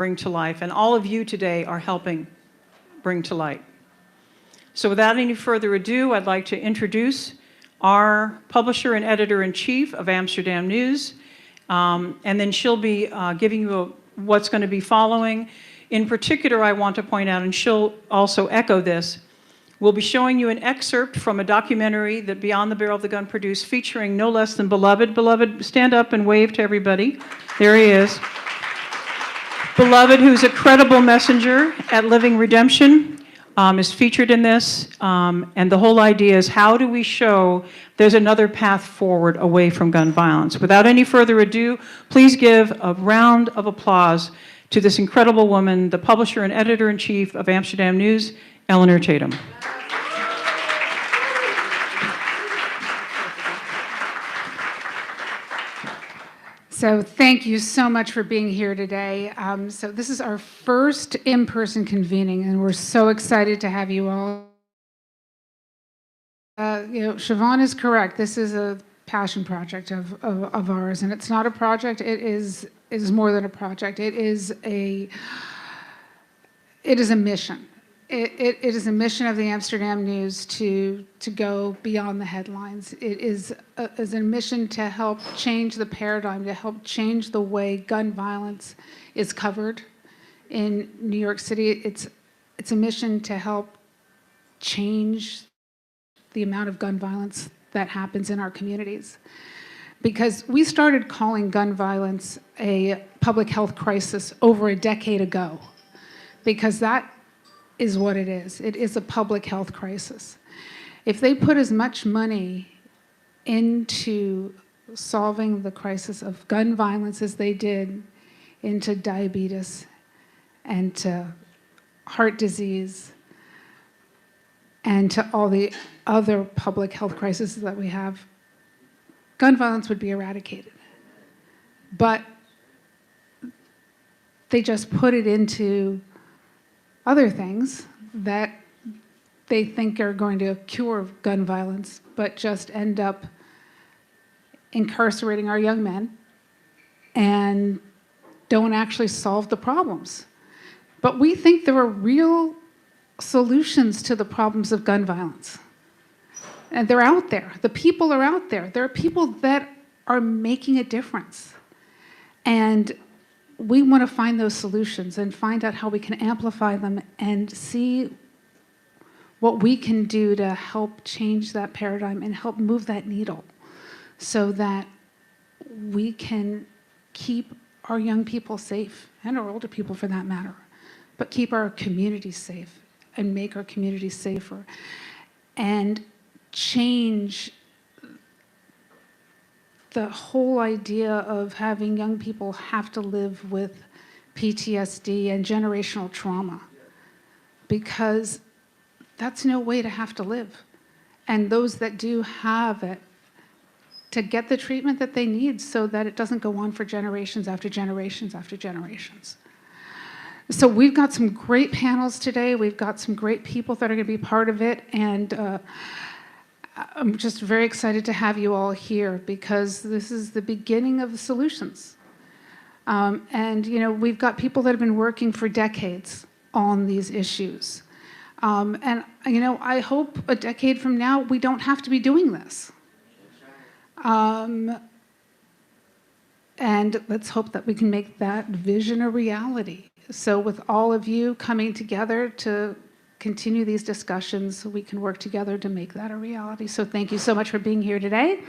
bring to life, and all of you today are helping bring to light. So without any further ado, I'd like to introduce our publisher and editor-in-chief of Amsterdam News, and then she'll be giving you what's going to be following. In particular, I want to point out, and she'll also echo this, we'll be showing you an excerpt from a documentary that Beyond the Barrel of the Gun produced, featuring no less than Beloved. Beloved, stand up and wave to everybody. There he is. Beloved, who's a credible messenger at Living Redemption, is featured in this. And the whole idea is, how do we show there's another path forward away from gun violence? Without any further ado, please give a round of applause to this incredible woman, the publisher and editor-in-chief of Amsterdam News, Eleanor Tatum. So thank you so much for being here today. So this is our first in-person convening, and we're so excited to have you all. Siobhan is correct. This is a passion project of ours, and it's not a project. It is more than a project. It is a mission. It is a mission of the Amsterdam News to go beyond the headlines. It is a mission to help change the paradigm, to help change the way gun violence is covered in New York City. It's a mission to help change the amount of gun violence that happens in our communities. Because we started calling gun violence a public health crisis over a decade ago, because that is what it is. It is a public health crisis. If they put as much money into solving the crisis of gun violence as they did into diabetes and to heart disease and to all the other public health crises that we have, gun violence would be eradicated. But they just put it into other things that they think are going to cure gun violence, but just end up incarcerating our young men and don't actually solve the problems. But we think there are real solutions to the problems of gun violence. And they're out there. The people are out there. There are people that are making a difference. And we want to find those solutions and find out how we can amplify them and see what we can do to help change that paradigm and help move that needle so that we can keep our young people safe, and our older people for that matter, but keep our communities safe and make our communities safer and change the whole idea of having young people have to live with PTSD and generational trauma, because that's no way to have to live. And those that do have it, to get the treatment that they need so that it doesn't go on for generations after generations after generations. So we've got some great panels today. We've got some great people that are going to be part of it, and I'm just very excited to have you all here, because this is the beginning of the solutions. And we've got people that have been working for decades on these issues. And I hope a decade from now we don't have to be doing this. And let's hope that we can make that vision a reality. So with all of you coming together to continue these discussions, we can work together to make that a reality. So thank you so much for being here today.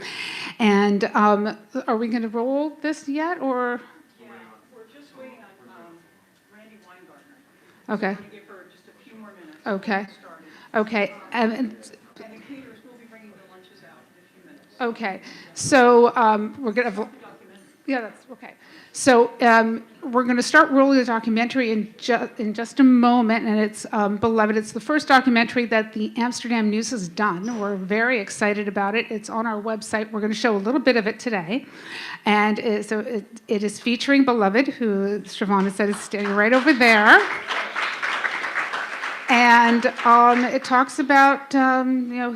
And are we going to roll this yet, or? Yeah, we're just waiting on Randy Weingartner. Okay. So we're going to give her just a few more minutes. Okay. Okay. And the caterers will be bringing the lunches out in a few minutes. Okay. So we're going to. Yeah, that's okay. So we're going to start rolling the documentary in just a moment, and it's Beloved. It's the first documentary that the Amsterdam News has done. We're very excited about it. It's on our website. We're going to show a little bit of it today, and it is featuring Beloved, who Siobhan said is standing right over there. And it talks about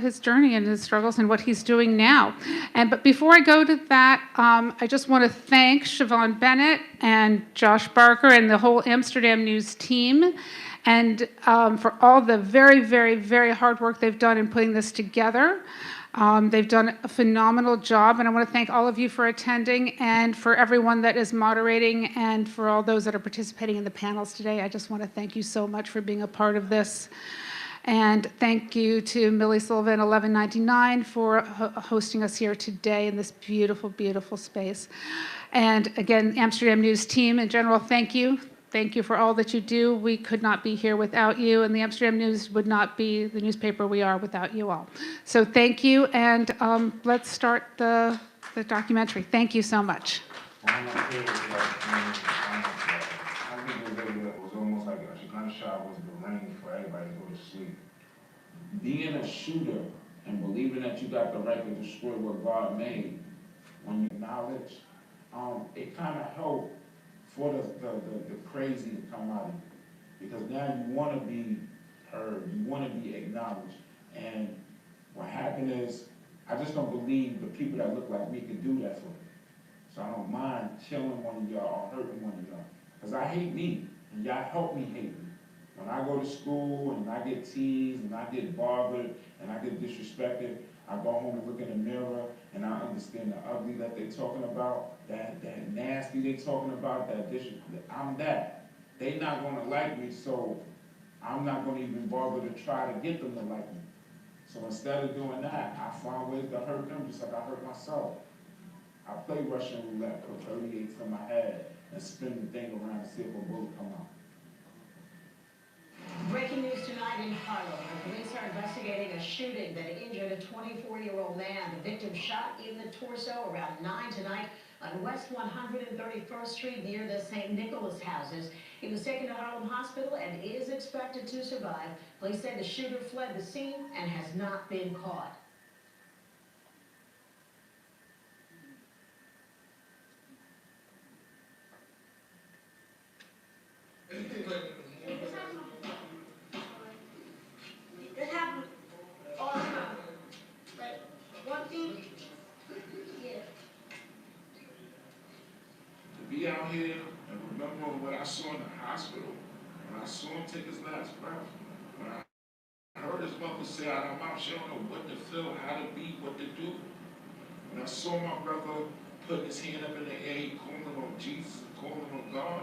his journey and his struggles and what he's doing now. But before I go to that, I just want to thank Siobhan Bennett and Josh Barker and the whole Amsterdam News team, and for all the very, very, very hard work they've done in putting this together. They've done a phenomenal job, and I want to thank all of you for attending, and for everyone that is moderating, and for all those that are participating in the panels today. I just want to thank you so much for being a part of this. And thank you to Millie Sullivan, 1199, for hosting us here today in this beautiful, beautiful space. And again, Amsterdam News team in general, thank you. Thank you for all that you do. We could not be here without you, and the Amsterdam News would not be the newspaper we are without you all. So thank you, and let's start the documentary. Thank you so much. I think it was almost like a gunshot was the ring for everybody to go to sleep. Being a shooter and believing that you got the right to destroy what God made, when you acknowledge, it kind of helped for the crazy to come out of you. Because now you want to be heard, you want to be acknowledged. And what happened is, I just don't believe the people that look like me could do that for me. So I don't mind killing one of y'all or hurting one of y'all. Because I hate me, and y'all help me hate me. When I go to school and I get teased and I get bothered and I get disrespected, I go home and look in the mirror and I understand the ugly that they're talking about, that nasty they're talking about, that disrespect. I'm that. They're not going to like me, so I'm not going to even bother to try to get them to like me. So instead of doing that, I find ways to hurt them just like I hurt myself. I play Russian roulette, put 38s in my head, and spin the thing around to see if a bullet come out. Breaking news tonight in Harlem. The police are investigating a shooting that injured a 24-year-old man. The victim shot in the torso around 9 tonight on West 131st Street near the St. Nicholas houses. He was taken to Harlem Hospital and is expected to survive. Police said the shooter fled the scene and has not been caught. This happens all the time. Like, one thing, yeah. To be out here and remember what I saw in the hospital, when I saw him take his last breath, when I heard his mother say out of her mouth, she don't know what to feel, how to be, what to do. When I saw my brother putting his hand up in the air, he calling on Jesus, calling on God.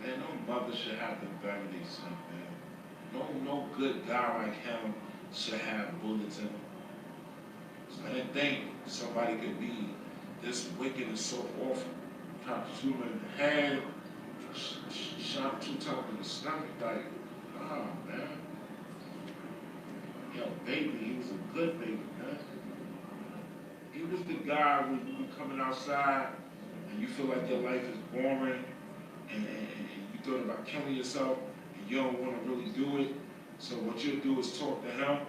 Man, no mother should have to bury their son, man. No good guy like him should have bullets in him. So I didn't think somebody could be this wicked and so awful. Trying to shoot him in the head, shot him 2 times in the stomach, like, oh man. Yo, baby, he was a good baby, man. He was the guy when you coming outside and you feel like your life is boring and you thought about killing yourself and you don't want to really do it. So what you'll do is talk to him.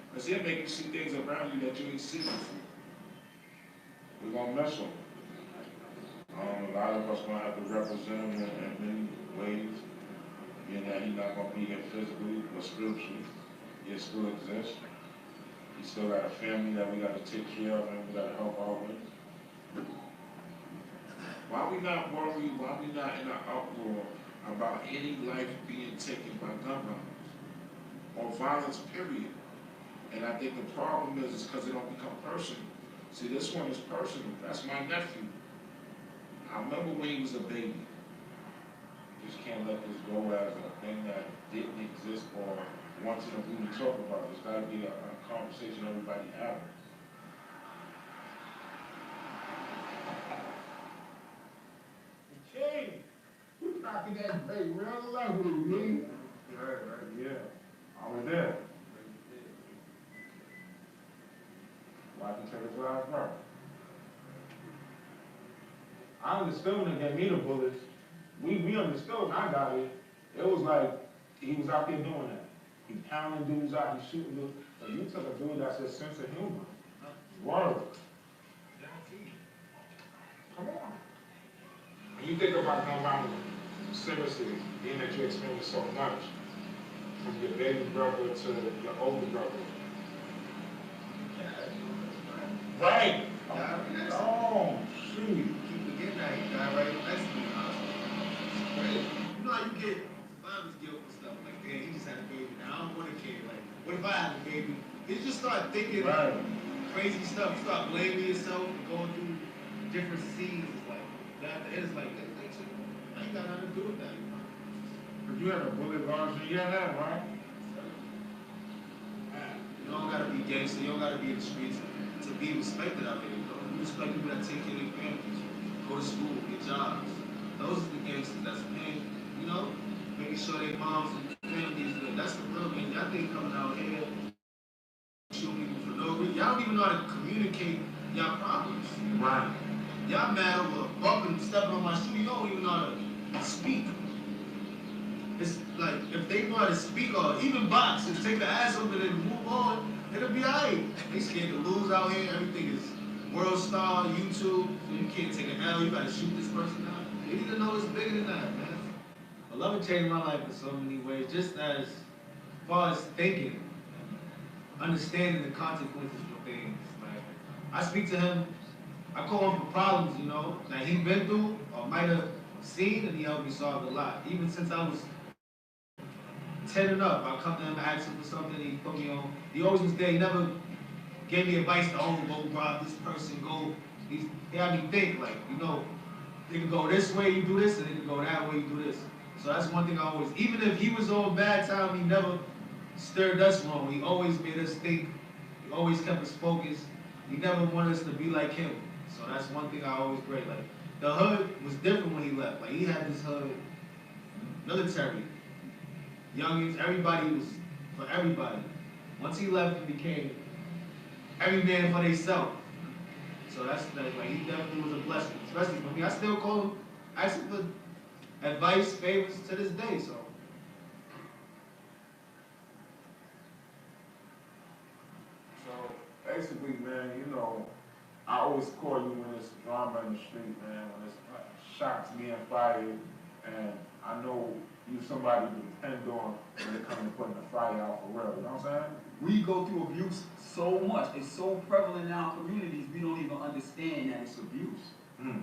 Because he'll make you see things around you that you ain't seen before. We're going to mess with him. A lot of us going to have to represent him in many ways. Being that he's not going to be here physically, but spiritually, he still exists. He still got a family that we got to take care of and we got to help out with. Why we not worried, why we not in an uproar about any life being taken by gun violence or violence, period? And I think the problem is because it don't become personal. See, this one is personal. That's my nephew. I remember when he was a baby. You just can't let this go as a thing that didn't exist or once in a blue to talk about. There's got to be a conversation everybody having. Okay. Knocking that break real loud, me. Right, yeah. I was there. Why can take his last breath? I understood when they gave me the bullets. We understood when I got it. It was like he was out there doing that. He pounding dudes out, he shooting dudes. But you took a dude that's a sense of humor. Word. Come on. When you think about gun violence, seriously, being that you experience so much, from your baby brother to your older brother. Right. Oh, shoot. Keep forgetting that he died right next to me. Crazy. You know how you get father's guilt and stuff like, man, he just had a baby. Now I don't want a kid. Like, what if I had a baby? You just start thinking crazy stuff. You start blaming yourself and going through different scenes. It's like, at the end, it's like, I ain't got nothing to do with that. But you had a bullet lodged in your head, right? You don't gotta be gangster. You don't gotta be in the streets to be respected out here. You know? You respect people that take care of their families, go to school, get jobs. Those are the gangsters that's paying, you know, making sure their moms and families good. That's the real game. Y'all think coming out here, shooting people for no reason. Y'all don't even know how to communicate y'all problems. Right. Y'all mad over bumping, stepping on my shoe. You don't even know how to speak. It's like, if they know how to speak or even box and take the ass over there and move on, it'll be alright. They scared to lose out here. Everything is world star, YouTube. So you can't take an L. You gotta shoot this person out. You need to know it's bigger than that, man. I love it changed my life in so many ways, just as far as thinking, understanding the consequences for things. Like, I speak to him, I call him for problems, you know, that he been through or might have seen, and he helped me solve a lot. Even since I was 10 and up, I come to him, ask him for something, he put me on. He always was there. He never gave me advice to, oh, go rob this person, go. He had me think, like, you know, it can go this way, you do this, and it can go that way, you do this. So that's one thing I always, even if he was on bad time, he never stirred us wrong. He always made us think. He always kept us focused. He never wanted us to be like him. So that's one thing I always great. Like, the hood was different when he left. Like, he had this hood, military, youngins, everybody was for everybody. Once he left, it became every man for themselves. So that's like, he definitely was a blessing, especially for me. I still call him, ask him for advice, favors to this day. So Basically, man, you know, I always call you when there's drama in the street, man, when there's shots being fired, and I know you somebody to depend on when it comes to putting the fire out for real, you know what I'm saying? We go through abuse so much. It's so prevalent in our communities, we don't even understand that it's abuse. Mm.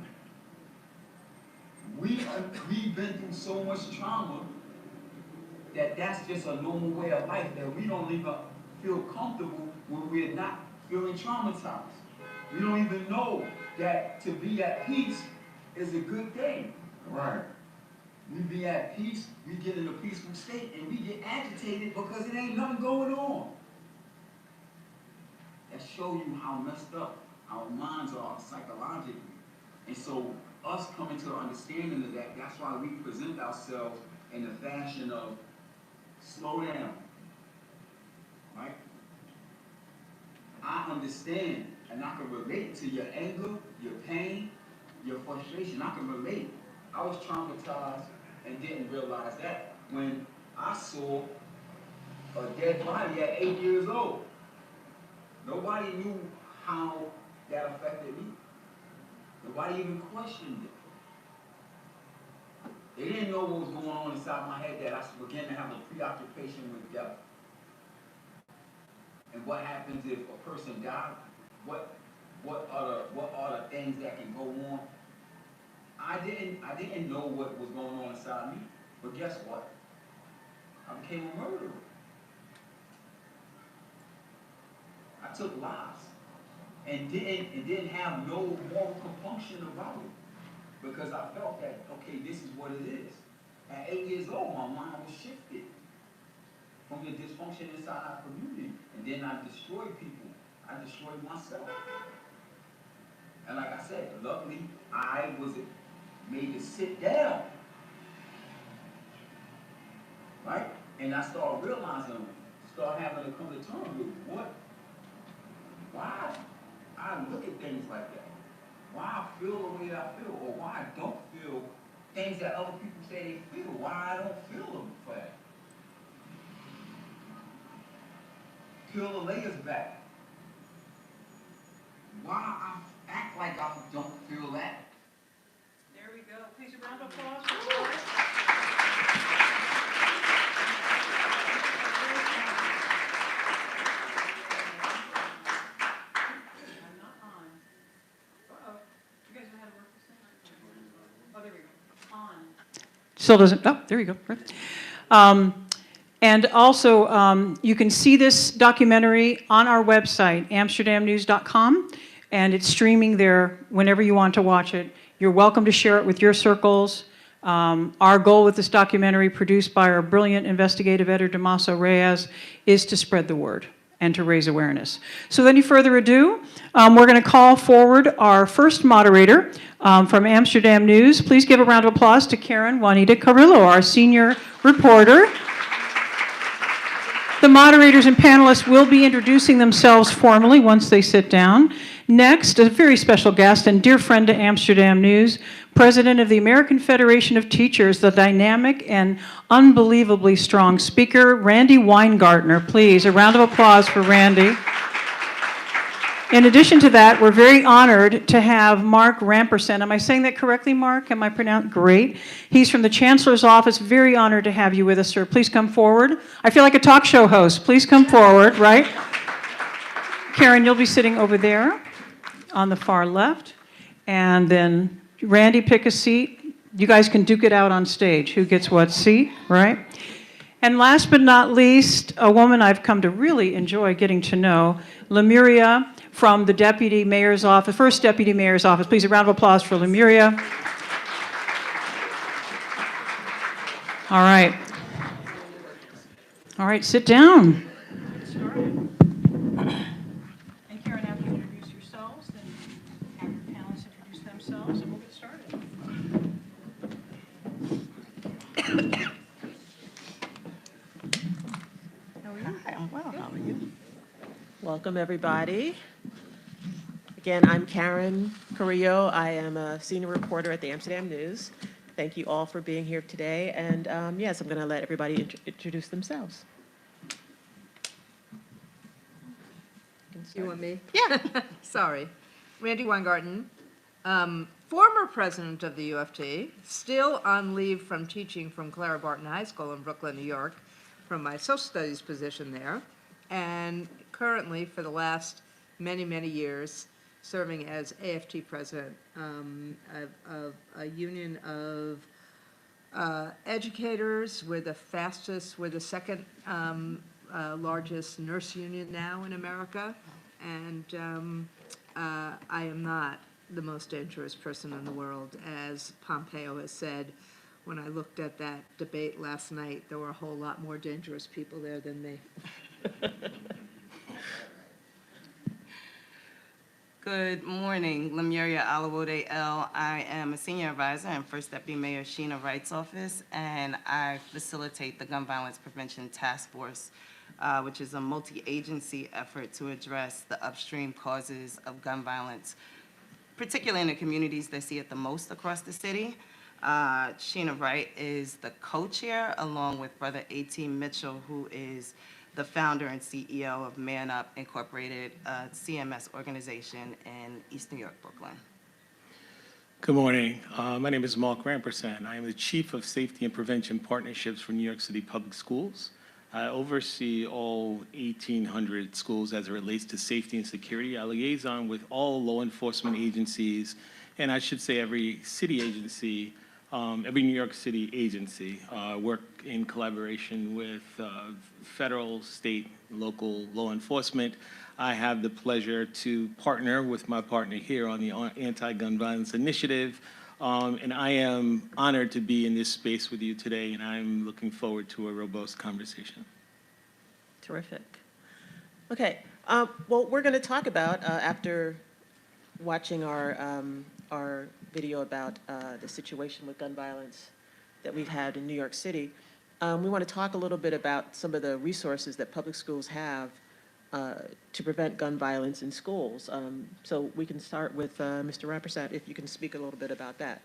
We've been through so much trauma that that's just a normal way of life, that we don't even feel comfortable when we're not feeling traumatized. We don't even know that to be at peace is a good thing. Right. We be at peace, we get in a peaceful state, and we get agitated because it ain't nothing going on. That show you how messed up our minds are psychologically. And so us coming to the understanding of that, that's why we present ourselves in the fashion of slow down, right? I understand, and I can relate to your anger, your pain, your frustration. I can relate. I was traumatized and didn't realize that when I saw a dead body at 8 years old. Nobody knew how that affected me. Nobody even questioned it. They didn't know what was going on inside my head, that I began to have a preoccupation with death. And what happens if a person dies? What are the things that can go on? I didn't know what was going on inside me, but guess what? I became a murderer. I took lives and didn't have no moral compunction about it, because I felt that, okay, this is what it is. At 8 years old, my mind was shifted from the dysfunction inside our community, and then I destroyed people. I destroyed myself. And like I said, luckily, I was made to sit down, right? And I started realizing, having to come to terms with why I look at things like that, why I feel the way I feel, or why I don't feel things that other people say they feel, why I don't feel them for that. Peel the layers back. Why I act like I don't feel that. There we go. Please, a round of applause for Forrest. Still doesn't, oh, there you go. Right. And also, you can see this documentary on our website, amsterdamnews.com, and it's streaming there whenever you want to watch it. You're welcome to share it with your circles. Our goal with this documentary, produced by our brilliant investigative editor, Damaso Reyes, is to spread the word and to raise awareness. So without any further ado, we're going to call forward our first moderator from Amsterdam News. Please give a round of applause to Karen Juanita Carrillo, our senior reporter. The moderators and panelists will be introducing themselves formally once they sit down. Next, a very special guest and dear friend to Amsterdam News, President of the American Federation of Teachers, the dynamic and unbelievably strong speaker, Randy Weingartner. Please, a round of applause for Randy. In addition to that, we're very honored to have Mark Rampersen. Am I saying that correctly, Mark? Am I pronouncing? Great. He's from the Chancellor's Office. Very honored to have you with us, sir. Please come forward. I feel like a talk show host. Please come forward, right? Karen, you'll be sitting over there on the far left. And then Randy, pick a seat. You guys can duke it out on stage. Who gets what seat, right? And last but not least, a woman I've come to really enjoy getting to know, Lemuria from the Deputy Mayor's Office, First Deputy Mayor's Office. Please, a round of applause for Lemuria. All right. All right, sit down. And Karen, after you introduce yourselves, then have your panelists introduce themselves, and we'll get started. Hi, I'm well. How are you? Welcome, everybody. Again, I'm Karen Carrillo. I am a senior reporter at the Amsterdam News. Thank you all for being here today. And yes, I'm going to let everybody introduce themselves. You want me? Yeah. Sorry. Randy Weingarten, former president of the U of T, still on leave from teaching from Clara Barton High School in Brooklyn, New York, from my social studies position there, and currently, for the last many, many years, serving as AFT president of a union of educators. We're the second largest nurse union now in America, and I am not the most dangerous person in the world. As Pompeo has said, when I looked at that debate last night, there were a whole lot more dangerous people there than me. Good morning, Lemuria Alawode L. I am a senior advisor in First Deputy Mayor Sheena Wright's office, and I facilitate the Gun Violence Prevention Task Force, which is a multi-agency effort to address the upstream causes of gun violence, particularly in the communities that see it the most across the city. Sheena Wright is the co-chair, along with Brother A.T. Mitchell, who is the founder and CEO of Man Up Incorporated, a CMS organization in East New York, Brooklyn. Good morning. My name is Mark Rampersen. I am the Chief of Safety and Prevention Partnerships for New York City Public Schools. I oversee all 1,800 schools as it relates to safety and security. I liaison with all law enforcement agencies, and I should say every city agency, every New York City agency, work in collaboration with federal, state, local law enforcement. I have the pleasure to partner with my partner here on the Anti-Gun Violence Initiative, and I am honored to be in this space with you today, and I'm looking forward to a robust conversation. Terrific. Okay. Well, we're going to talk about, after watching our video about the situation with gun violence that we've had in New York City, we want to talk a little bit about some of the resources that public schools have to prevent gun violence in schools. So we can start with Mr. Rampersen, if you can speak a little bit about that.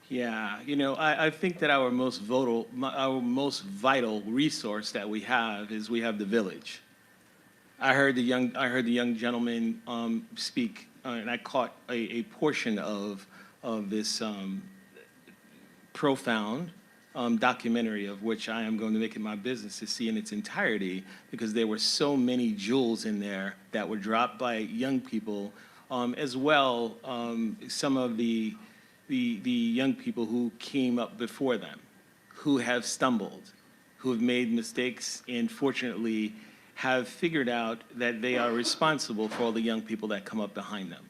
Yeah, you know, I think that our most vital resource that we have is we have the village. I heard the young gentleman speak, and I caught a portion of this profound documentary, of which I am going to make it my business to see in its entirety, because there were so many jewels in there that were dropped by young people, as well some of the young people who came up before them. who have stumbled, who have made mistakes, and fortunately have figured out that they are responsible for all the young people that come up behind them.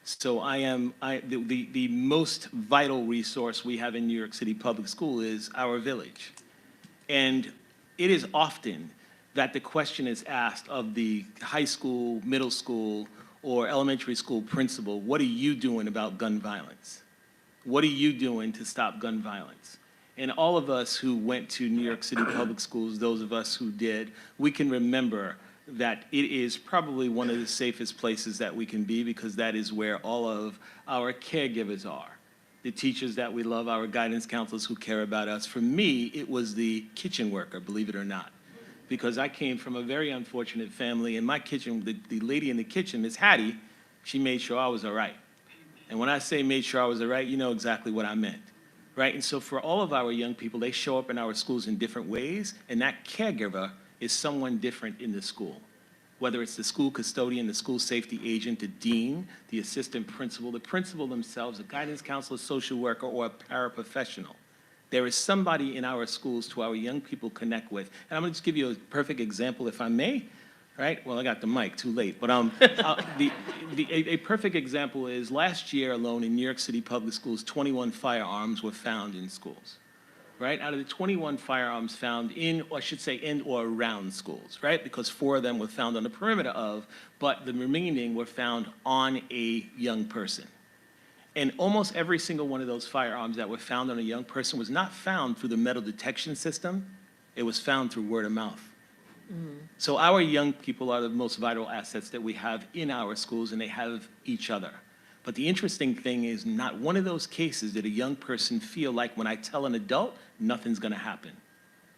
So the most vital resource we have in New York City Public School is our village. And it is often that the question is asked of the high school, middle school, or elementary school principal, what are you doing about gun violence? What are you doing to stop gun violence? And all of us who went to New York City Public Schools, those of us who did, we can remember that it is probably one of the safest places that we can be, because that is where all of our caregivers are. The teachers that we love, our guidance counselors who care about us. For me, it was the kitchen worker, believe it or not, because I came from a very unfortunate family. In my kitchen, the lady in the kitchen, Miss Hattie, she made sure I was all right. And when I say made sure I was all right, you know exactly what I meant, right? And so for all of our young people, they show up in our schools in different ways, and that caregiver is someone different in the school. Whether it's the school custodian, the school safety agent, the dean, the assistant principal, the principal themselves, a guidance counselor, social worker, or a paraprofessional. There is somebody in our schools to our young people connect with. And I'm gonna just give you a perfect example, if I may, right? Well, I got the mic, too late. But a perfect example is last year alone in New York City Public Schools, 21 firearms were found in schools, right? Out of the 21 firearms found in, or I should say in or around schools, right? Because 4 of them were found on the perimeter of, but the remaining were found on a young person. And almost every single one of those firearms that were found on a young person was not found through the metal detection system. It was found through word of mouth. So our young people are the most vital assets that we have in our schools, and they have each other. But the interesting thing is, not one of those cases did a young person feel like, when I tell an adult, nothing's gonna happen.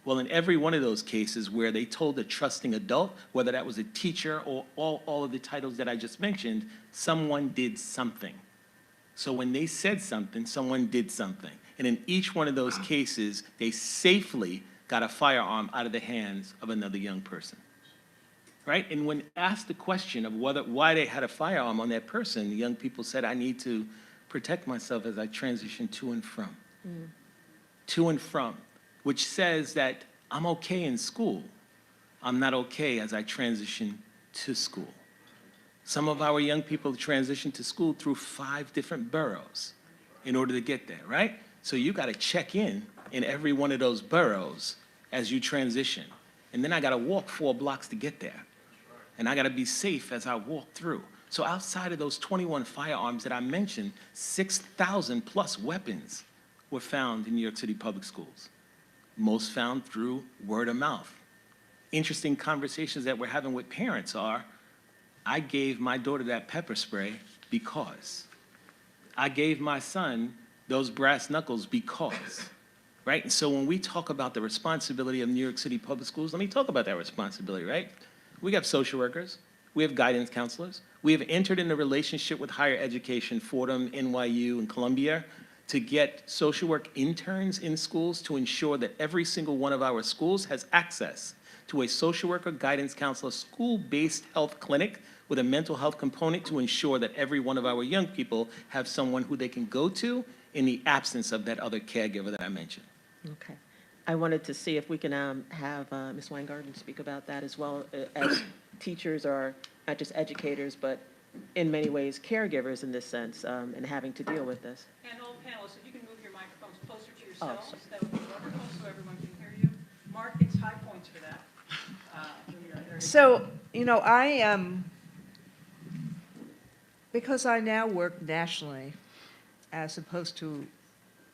Well, in every one of those cases where they told a trusting adult, whether that was a teacher or all of the titles that I just mentioned, someone did something. So when they said something, someone did something. And in each one of those cases, they safely got a firearm out of the hands of another young person, right? And when asked the question of why they had a firearm on that person, the young people said, I need to protect myself as I transition to and from. To and from, which says that I'm okay in school. I'm not okay as I transition to school. Some of our young people transition to school through 5 different boroughs in order to get there, right? So you got to check in every one of those boroughs as you transition. And then I got to walk 4 blocks to get there. And I got to be safe as I walk through. So outside of those 21 firearms that I mentioned, 6,000 plus weapons were found in New York City Public Schools. Most found through word of mouth. Interesting conversations that we're having with parents are, I gave my daughter that pepper spray because. I gave my son those brass knuckles because, right? And so when we talk about the responsibility of New York City Public Schools, let me talk about that responsibility, right? We have social workers, we have guidance counselors, we have entered into a relationship with higher education, Fordham, NYU, and Columbia, to get social work interns in schools to ensure that every single one of our schools has access to a social worker, guidance counselor, school-based health clinic with a mental health component to ensure that every one of our young people have someone who they can go to in the absence of that other caregiver that I mentioned. Okay. I wanted to see if we can have Ms. Weingarten speak about that as well, as teachers are not just educators, but in many ways caregivers in this sense, and having to deal with this. And all panelists, if you can move your microphones closer to Oh, yourselves, sorry. that would be wonderful, so everyone can hear you. Mark gets high points for that. So, you know, because I now work nationally as opposed to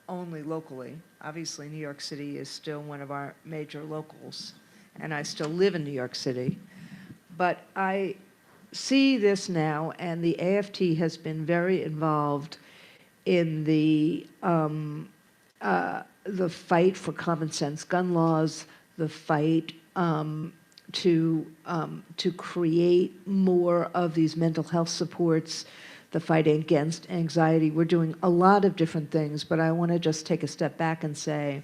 only locally, obviously New York City is still one of our major locals, and I still live in New York City, but I see this now, and the AFT has been very involved in the fight for common sense gun laws, the fight to create more of these mental health supports, the fight against anxiety. We're doing a lot of different things, but I want to just take a step back and say,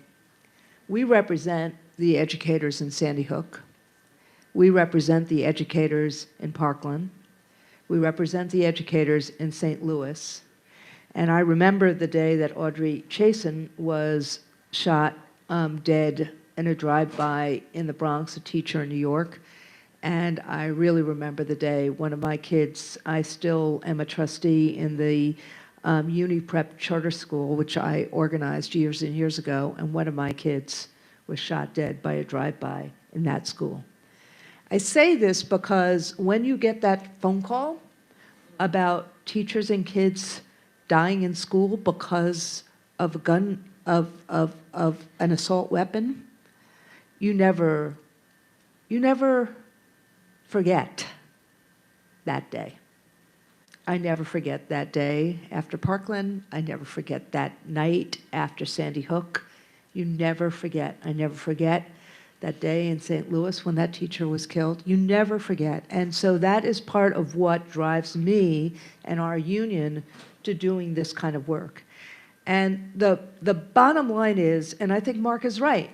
we represent the educators in Sandy Hook. We represent the educators in Parkland. We represent the educators in St. Louis. And I remember the day that Audrey Chasin was shot dead in a drive-by in the Bronx, a teacher in New York. And I really remember the day one of my kids, I still am a trustee in the Uni Prep Charter School, which I organized years and years ago, and one of my kids was shot dead by a drive-by in that school. I say this because when you get that phone call about teachers and kids dying in school because of a gun, of an assault weapon, you never forget that day. I never forget that day after Parkland. I never forget that night after Sandy Hook. You never forget. I never forget that day in St. Louis when that teacher was killed. You never forget. And so that is part of what drives me and our union to doing this kind of work. And the bottom line is, and I think Mark is right,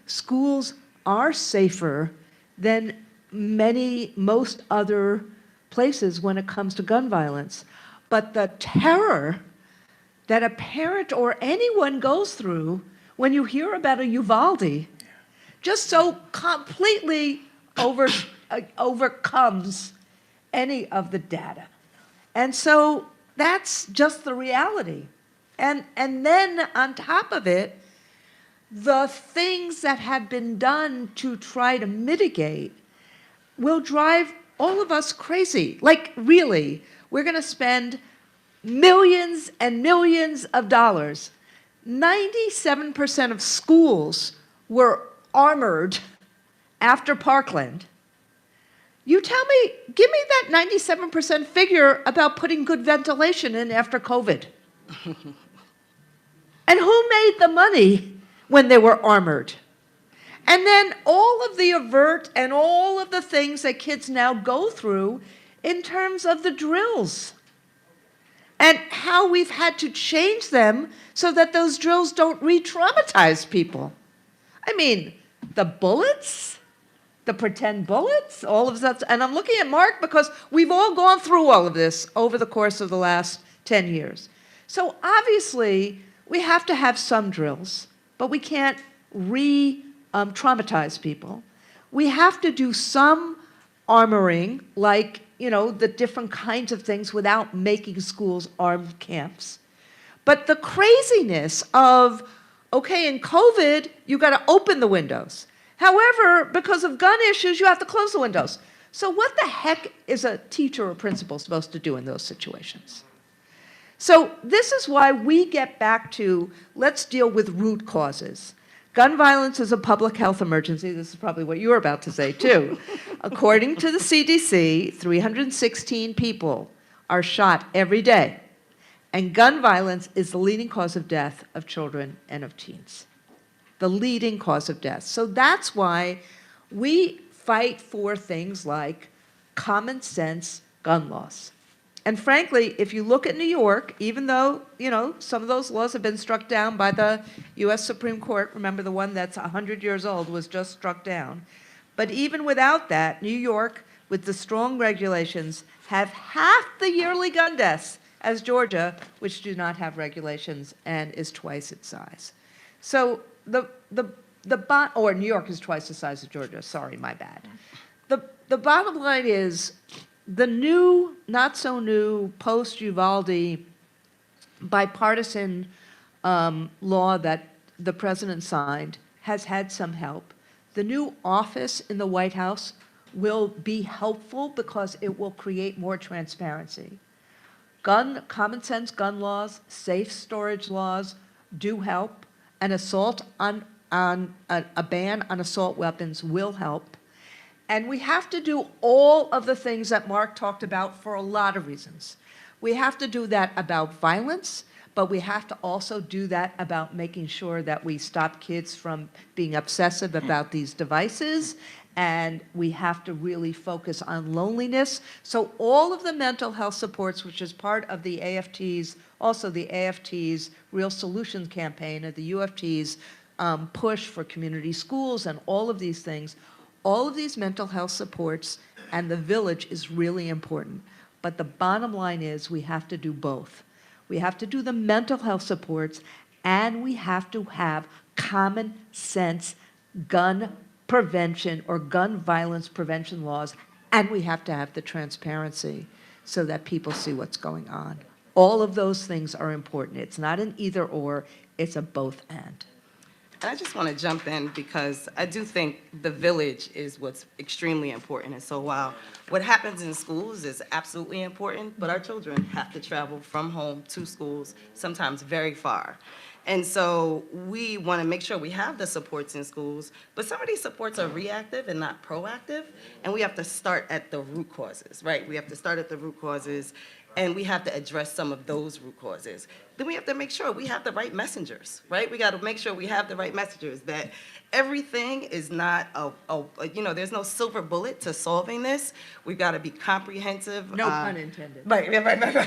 schools are safer than most other places when it comes to gun violence. But the terror that a parent or anyone goes through when you hear about a Uvalde just so completely overcomes any of the data. And so that's just the reality. And then on top of it, the things that have been done to try to mitigate will drive all of us crazy. Like, really, we're going to spend millions and millions of dollars. 97% of schools were armored after Parkland. You tell me, give me that 97% figure about putting good ventilation in after COVID. And who made the money when they were armored? And then all of the avert and all of the things that kids now go through in terms of the drills and how we've had to change them so that those drills don't re-traumatize people. I mean, the bullets, the pretend bullets, all of that. And I'm looking at Mark because we've all gone through all of this over the course of the last 10 years. So obviously, we have to have some drills, but we can't traumatize people. We have to do some armoring, like, the different kinds of things without making schools armed camps. But the craziness of, okay, in COVID, you got to open the windows. However, because of gun issues, you have to close the windows. So what the heck is a teacher or principal supposed to do in those situations? So this is why we get back to, let's deal with root causes. Gun violence is a public health emergency. This is probably what you were about to say, too. According to the CDC, 316 people are shot every day. And gun violence is the leading cause of death of children and of teens. The leading cause of death. So that's why we fight for things like common sense gun laws. And frankly, if you look at New York, even though, some of those laws have been struck down by the US Supreme Court, remember the one that's 100 years old was just struck down. But even without that, New York, with the strong regulations, have half the yearly gun deaths as Georgia, which do not have regulations and is twice its size. So or New York is twice the size of Georgia, sorry, my bad. The bottom line is, the new, not so new, post-Uvalde bipartisan law that the president signed has had some help. The new office in the White House will be helpful because it will create more transparency. Common sense gun laws, safe storage laws do help. A ban on assault weapons will help. And we have to do all of the things that Mark talked about for a lot of reasons. We have to do that about violence, but we have to also do that about making sure that we stop kids from being obsessive about these devices, and we have to really focus on loneliness. So all of the mental health supports, which is part of the AFT's, also the AFT's Real Solutions campaign, or the UFT's push for community schools and all of these things, all of these mental health supports and the village is really important. But the bottom line is we have to do both. We have to do the mental health supports and we have to have common sense gun prevention or gun violence prevention laws, and we have to have the transparency so that people see what's going on. All of those things are important. It's not an either or, it's a both and. And I just want to jump in because I do think the village is what's extremely important. And so while what happens in schools is absolutely important, but our children have to travel from home to schools, sometimes very far. And so we want to make sure we have the supports in schools, but some of these supports are reactive and not proactive, and we have to start at the root causes, right? We have to start at the root causes, and we have to address some of those root causes. Then we have to make sure we have the right messengers, right? We got to make sure we have the right messengers, that everything is not there's no silver bullet to solving this. We've got to be comprehensive. No pun intended. Right,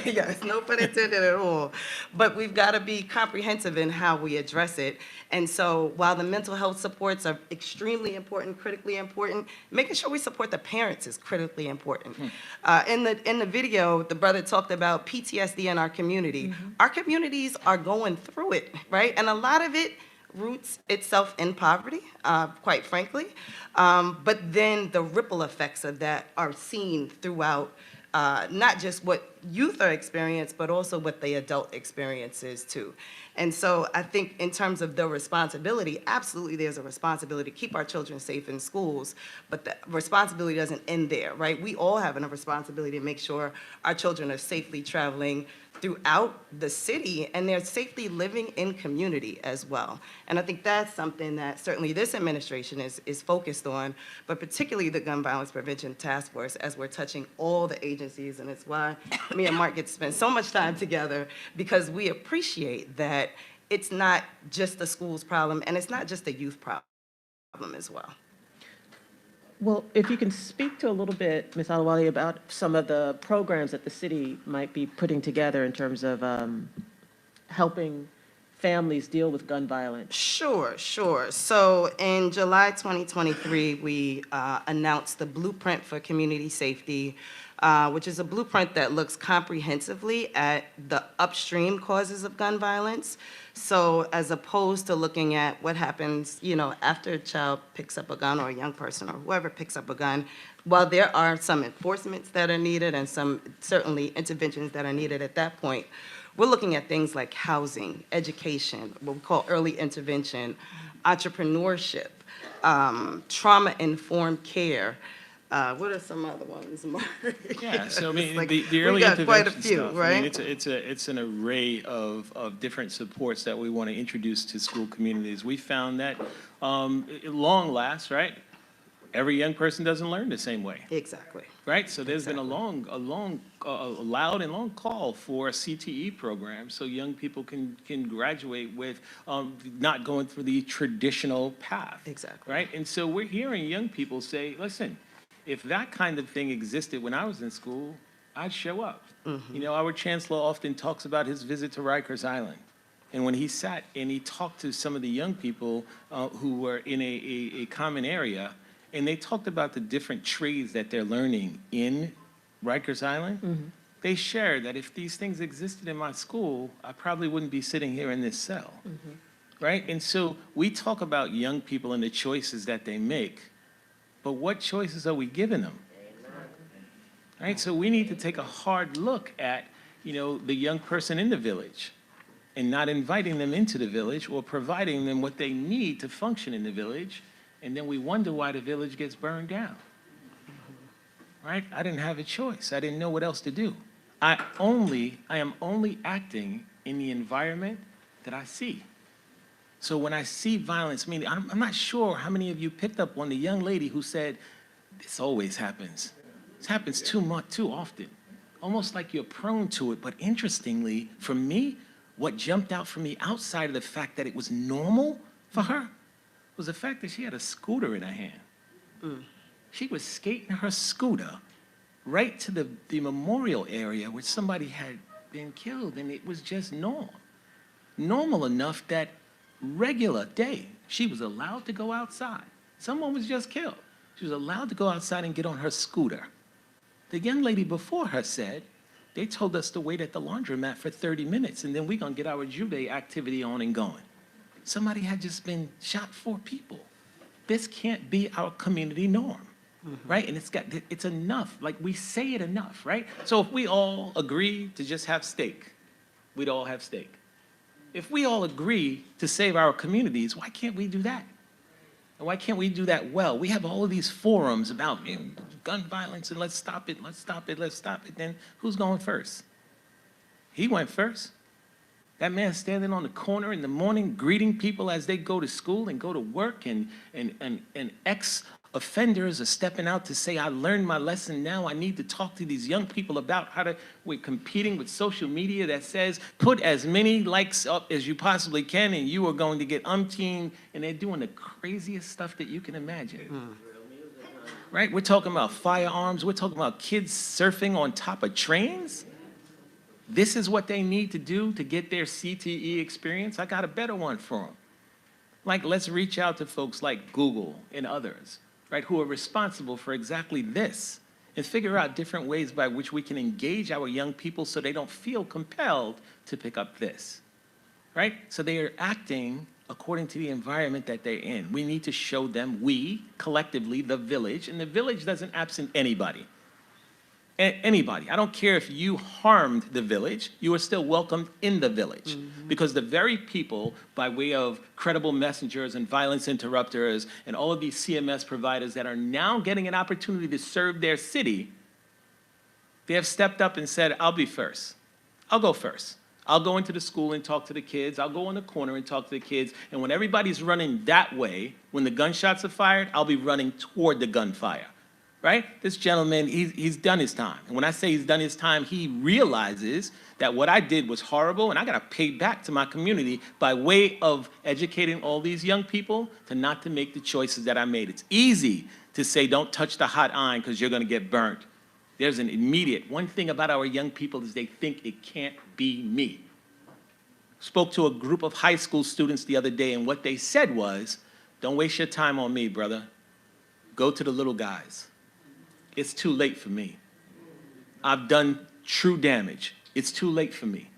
yes, no pun intended at all. But we've got to be comprehensive in how we address it. And so while the mental health supports are extremely important, critically important, making sure we support the parents is critically important. In the video, the brother talked about PTSD in our community. Our communities are going through it, right? And a lot of it roots itself in poverty, quite frankly. But then the ripple effects of that are seen throughout not just what youth are experiencing, but also what the adult experience is too. And so I think in terms of the responsibility, absolutely there's a responsibility to keep our children safe in schools, but the responsibility doesn't end there, right? We all have a responsibility to make sure our children are safely traveling throughout the city, and they're safely living in community as well. And I think that's something that certainly this administration is focused on, but particularly the Gun Violence Prevention Task Force, as we're touching all the agencies, and it's why me and Mark get to spend so much time together, because we appreciate that it's not just the school's problem, and it's not just the youth problem as well. Well, if you can speak to a little bit, Ms. Alawali, about some of the programs that the city might be putting together in terms of helping families deal with gun violence. Sure. So in July 2023, we announced the Blueprint for Community Safety, which is a blueprint that looks comprehensively at the upstream causes of gun violence. So as opposed to looking at what happens, after a child picks up a gun, or a young person, or whoever picks up a gun, while there are some enforcements that are needed and some certainly interventions that are needed at that point, we're looking at things like housing, education, what we call early intervention, entrepreneurship, trauma-informed care. What are some other ones, Mark? Yeah, so I mean, Like, the early we got intervention quite a few, stuff, right? I mean, it's an array of different supports that we want to introduce to school communities. We found that at long last, right? Every young person doesn't learn the same way. Exactly. Right, so there's been a loud and long call for a CTE program, so young people can graduate with not going through the traditional path. Exactly. Right, and so we're hearing young people say, listen, if that kind of thing existed when I was in school, I'd show up. Our chancellor often talks about his visit to Rikers Island. And when he sat and he talked to some of the young people who were in a common area, and they talked about the different trades that they're learning in Rikers Island, they shared that if these things existed in my school, I probably wouldn't be sitting here in this cell. Right? And so we talk about young people and the choices that they make, but what choices are we giving them? Right? So we need to take a hard look at, the young person in the village and not inviting them into the village or providing them what they need to function in the village. And then we wonder why the village gets burned down. Right? I didn't have a choice. I didn't know what else to do. I am only acting in the environment that I see. So when I see violence, I'm not sure how many of you picked up on the young lady who said, this always happens. This happens too often. Almost like you're prone to it. But interestingly, for me, what jumped out for me outside of the fact that it was normal for her was the fact that she had a scooter in her hand. She was skating her scooter right to the memorial area where somebody had been killed, and it was just normal. Normal enough that regular day, she was allowed to go outside. Someone was just killed. She was allowed to go outside and get on her scooter. The young lady before her said, they told us to wait at the laundromat for 30 minutes, and then we're going to get our Juve activity on and going. somebody had just been shot, 4 people. This can't be our community norm, right? And it's enough, like we say it enough, right? So if we all agree to just have steak, we'd all have steak. If we all agree to save our communities, why can't we do that? And why can't we do that well? We have all of these forums about gun violence and let's stop it, let's stop it, let's stop it. Then who's going first? He went first. That man standing on the corner in the morning greeting people as they go to school and go to work, and ex-offenders are stepping out to say, I learned my lesson now. I need to talk to these young people about we're competing with social media that says, put as many likes up as you possibly can and you are going to get umpteen, and they're doing the craziest stuff that you can imagine. Right? We're talking about firearms. We're talking about kids surfing on top of trains. This is what they need to do to get their CTE experience. I got a better one for them. Like, let's reach out to folks like Google and others, right, who are responsible for exactly this, and figure out different ways by which we can engage our young people so they don't feel compelled to pick up this, right? So they are acting according to the environment that they're in. We need to show them, we, collectively, the village, and the village doesn't absent anybody. Anybody. I don't care if you harmed the village, you are still welcomed in the village. Because the very people, by way of credible messengers and violence interrupters and all of these CMS providers that are now getting an opportunity to serve their city, they have stepped up and said, I'll be first. I'll go first. I'll go into the school and talk to the kids. I'll go in the corner and talk to the kids. And when everybody's running that way, when the gunshots are fired, I'll be running toward the gunfire. Right? This gentleman, he's done his time. And when I say he's done his time, he realizes that what I did was horrible, and I got to pay back to my community by way of educating all these young people to not to make the choices that I made. It's easy to say, don't touch the hot iron because you're going to get burnt. There's an immediate, one thing about our young people is they think it can't be me. Spoke to a group of high school students the other day, and what they said was, don't waste your time on me, brother. Go to the little guys. It's too late for me. I've done true damage. It's too late for me,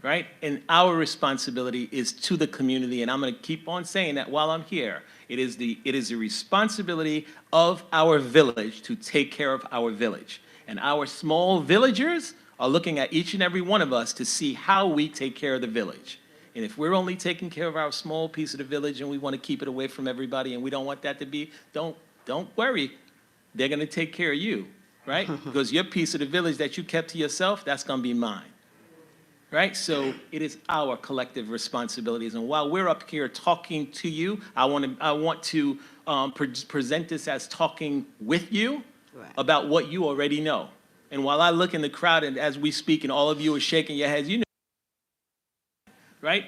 right? And our responsibility is to the community, and I'm going to keep on saying that while I'm here. It is the responsibility of our village to take care of our village. And our small villagers are looking at each and every one of us to see how we take care of the village. And if we're only taking care of our small piece of the village and we want to keep it away from everybody and we don't want that to be, don't worry. They're going to take care of you, right? Because your piece of the village that you kept to yourself, that's going to be mine, right? So it is our collective responsibilities. And while we're up here talking to you, I want to present this as talking with you about what you already know. And while I look in the crowd and as we speak and all of you are shaking your heads, you know, right?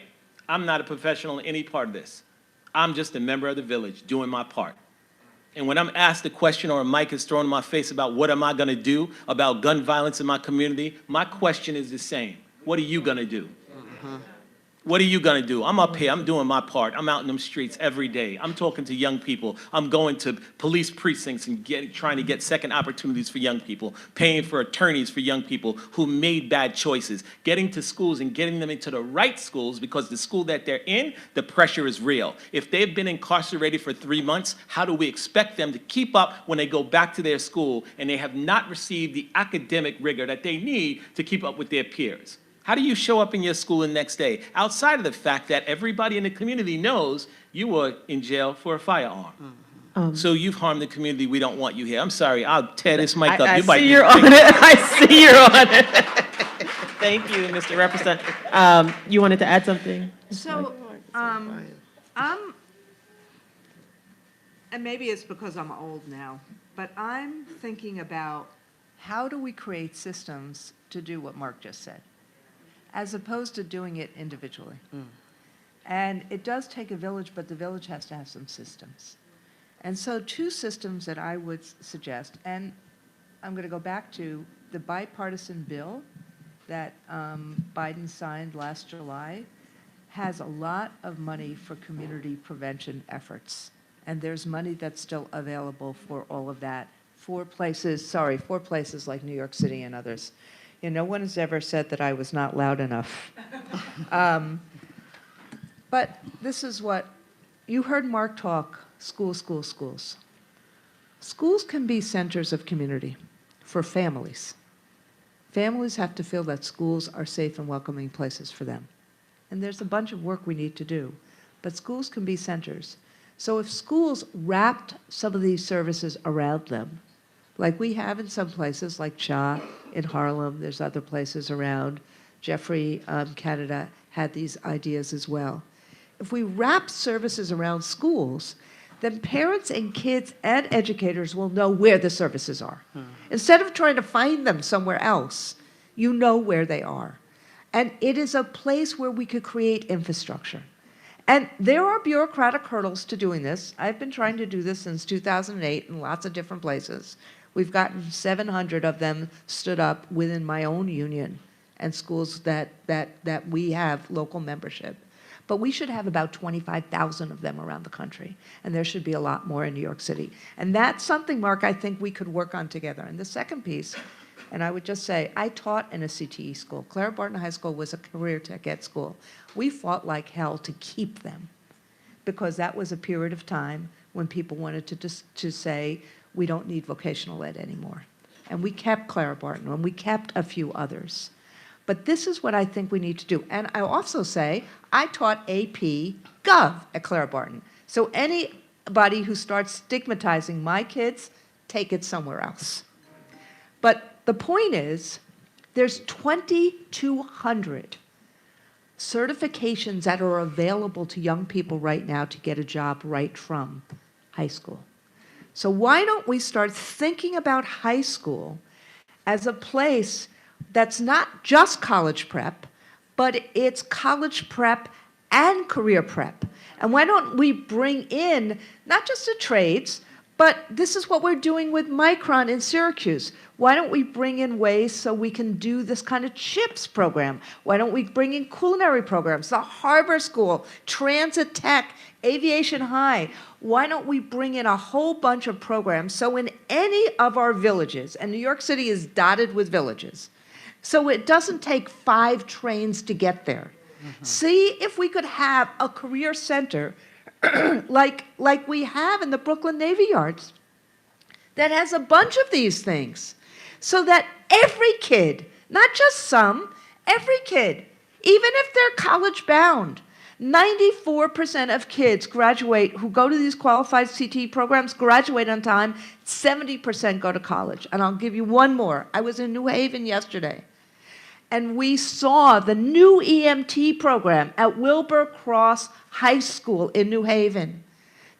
I'm not a professional in any part of this. I'm just a member of the village doing my part. And when I'm asked a question or a mic is thrown in my face about what am I going to do about gun violence in my community, my question is the same. What are you going to do? What are you going to do? I'm up here. I'm doing my part. I'm out in them streets every day. I'm talking to young people. I'm going to police precincts and trying to get second opportunities for young people, paying for attorneys for young people who made bad choices, getting to schools and getting them into the right schools because the school that they're in, the pressure is real. If they've been incarcerated for 3 months, how do we expect them to keep up when they go back to their school and they have not received the academic rigor that they need to keep up with their peers? How do you show up in your school the next day? Outside of the fact that everybody in the community knows you were in jail for a firearm. So you've harmed the community. We don't want you here. I'm sorry. I'll tear this mic up. I You might see you're on it. I see you're on it. Thank you, Mr. Representative. You wanted to add something? So, and maybe it's because I'm old now, but I'm thinking about how do we create systems to do what Mark just said, as opposed to doing it individually. And it does take a village, but the village has to have some systems. And so 2 systems that I would suggest, and I'm going to go back to the bipartisan bill that Biden signed last July, has a lot of money for community prevention efforts. And there's money that's still available for all of that for places like New York City and others. No one has ever said that I was not loud enough. But this is what, you heard Mark talk, schools, schools, schools. Schools can be centers of community for families. Families have to feel that schools are safe and welcoming places for them. And there's a bunch of work we need to do, but schools can be centers. So if schools wrapped some of these services around them, like we have in some places, like CHA in Harlem, there's other places around. Jeffrey, Canada, had these ideas as well. If we wrap services around schools, then parents and kids and educators will know where the services are. Instead of trying to find them somewhere else, you know where they are. And it is a place where we could create infrastructure. And there are bureaucratic hurdles to doing this. I've been trying to do this since 2008 in lots of different places. We've gotten 700 of them stood up within my own union and schools that we have local membership. But we should have about 25,000 of them around the country, and there should be a lot more in New York City. And that's something, Mark, I think we could work on together. And the second piece, and I would just say, I taught in a CTE school. Clara Barton High School was a career tech ed school. We fought like hell to keep them, because that was a period of time when people wanted to say, we don't need vocational ed anymore. And we kept Clara Barton, and we kept a few others. But this is what I think we need to do. And I also say, I taught AP Gov at Clara Barton. So anybody who starts stigmatizing my kids, take it somewhere else. But the point is, there's 2,200 certifications that are available to young people right now to get a job right from high school. So why don't we start thinking about high school as a place that's not just college prep, but it's college prep and career prep. And why don't we bring in not just the trades, but this is what we're doing with Micron in Syracuse. Why don't we bring in ways so we can do this kind of CHIPS program? Why don't we bring in culinary programs, the Harbor School, Transit Tech, Aviation High? Why don't we bring in a whole bunch of programs so in any of our villages, and New York City is dotted with villages, so it doesn't take 5 trains to get there. See if we could have a career center like we have in the Brooklyn Navy Yards that has a bunch of these things, so that every kid, not just some, every kid, even if they're college bound, 94% of kids graduate who go to these qualified CTE programs graduate on time, 70% go to college. And I'll give you one more. I was in New Haven yesterday, and we saw the new EMT program at Wilbur Cross High School in New Haven.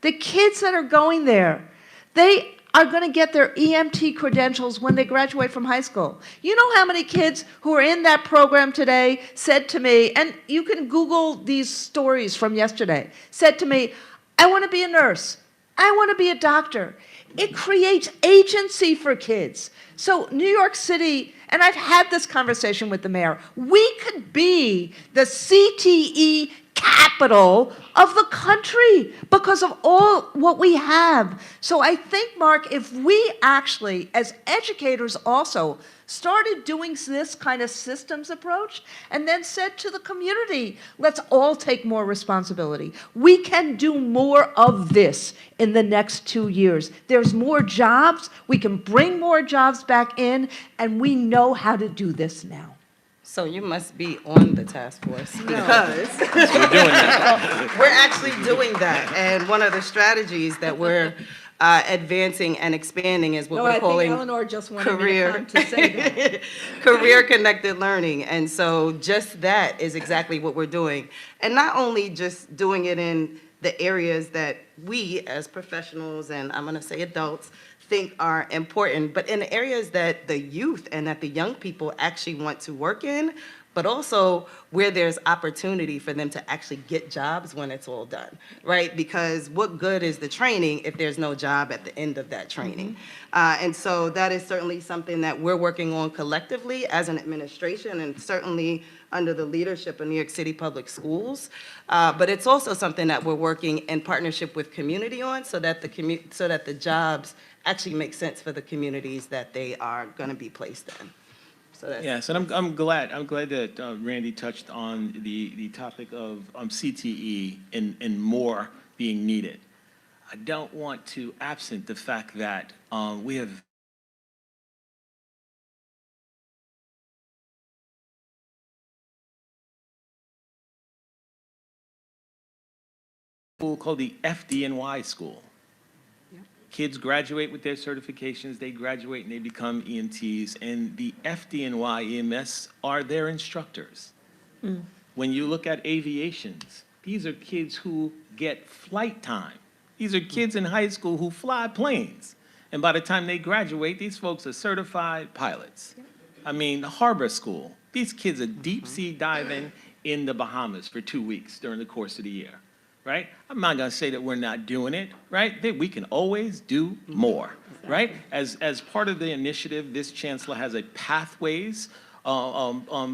The kids that are going there, they are going to get their EMT credentials when they graduate from high school. You know how many kids who are in that program today said to me, and you can Google these stories from yesterday, said to me, I want to be a nurse. I want to be a doctor. It creates agency for kids. So New York City, and I've had this conversation with the mayor, we could be the CTE capital of the country because of all what we have. So I think, Mark, if we actually, as educators also, started doing this kind of systems approach and then said to the community, let's all take more responsibility. We can do more of this in the next 2 years. There's more jobs, we can bring more jobs back in, and we know how to do this now. So you must be on the task force because We're doing that. we're actually doing that. And one of the strategies that we're advancing and expanding is what we're calling Eleanor just wanted career, me to come to say that. career connected learning. And so just that is exactly what we're doing. And not only just doing it in the areas that we as professionals, and I'm going to say adults, think are important, but in areas that the youth and that the young people actually want to work in, but also where there's opportunity for them to actually get jobs when it's all done, right? Because what good is the training if there's no job at the end of that training? And so that is certainly something that we're working on collectively as an administration, and certainly under the leadership of New York City Public Schools. But it's also something that we're working in partnership with community on, so that the jobs actually make sense for the communities that they are going to be placed in. So that's. Yes, and I'm glad that Randy touched on the topic of CTE and more being needed. I don't want to absent the fact that we have a school called the FDNY school. Kids graduate with their certifications, they graduate and they become EMTs, and the FDNY EMS are their instructors. When you look at aviations, these are kids who get flight time. These are kids in high school who fly planes. And by the time they graduate, these folks are certified pilots. I mean, the harbor school, these kids are deep sea diving in the Bahamas for 2 weeks during the course of the year, right? I'm not gonna say that we're not doing it, right? That we can always do more, right? As part of the initiative, this chancellor has a pathways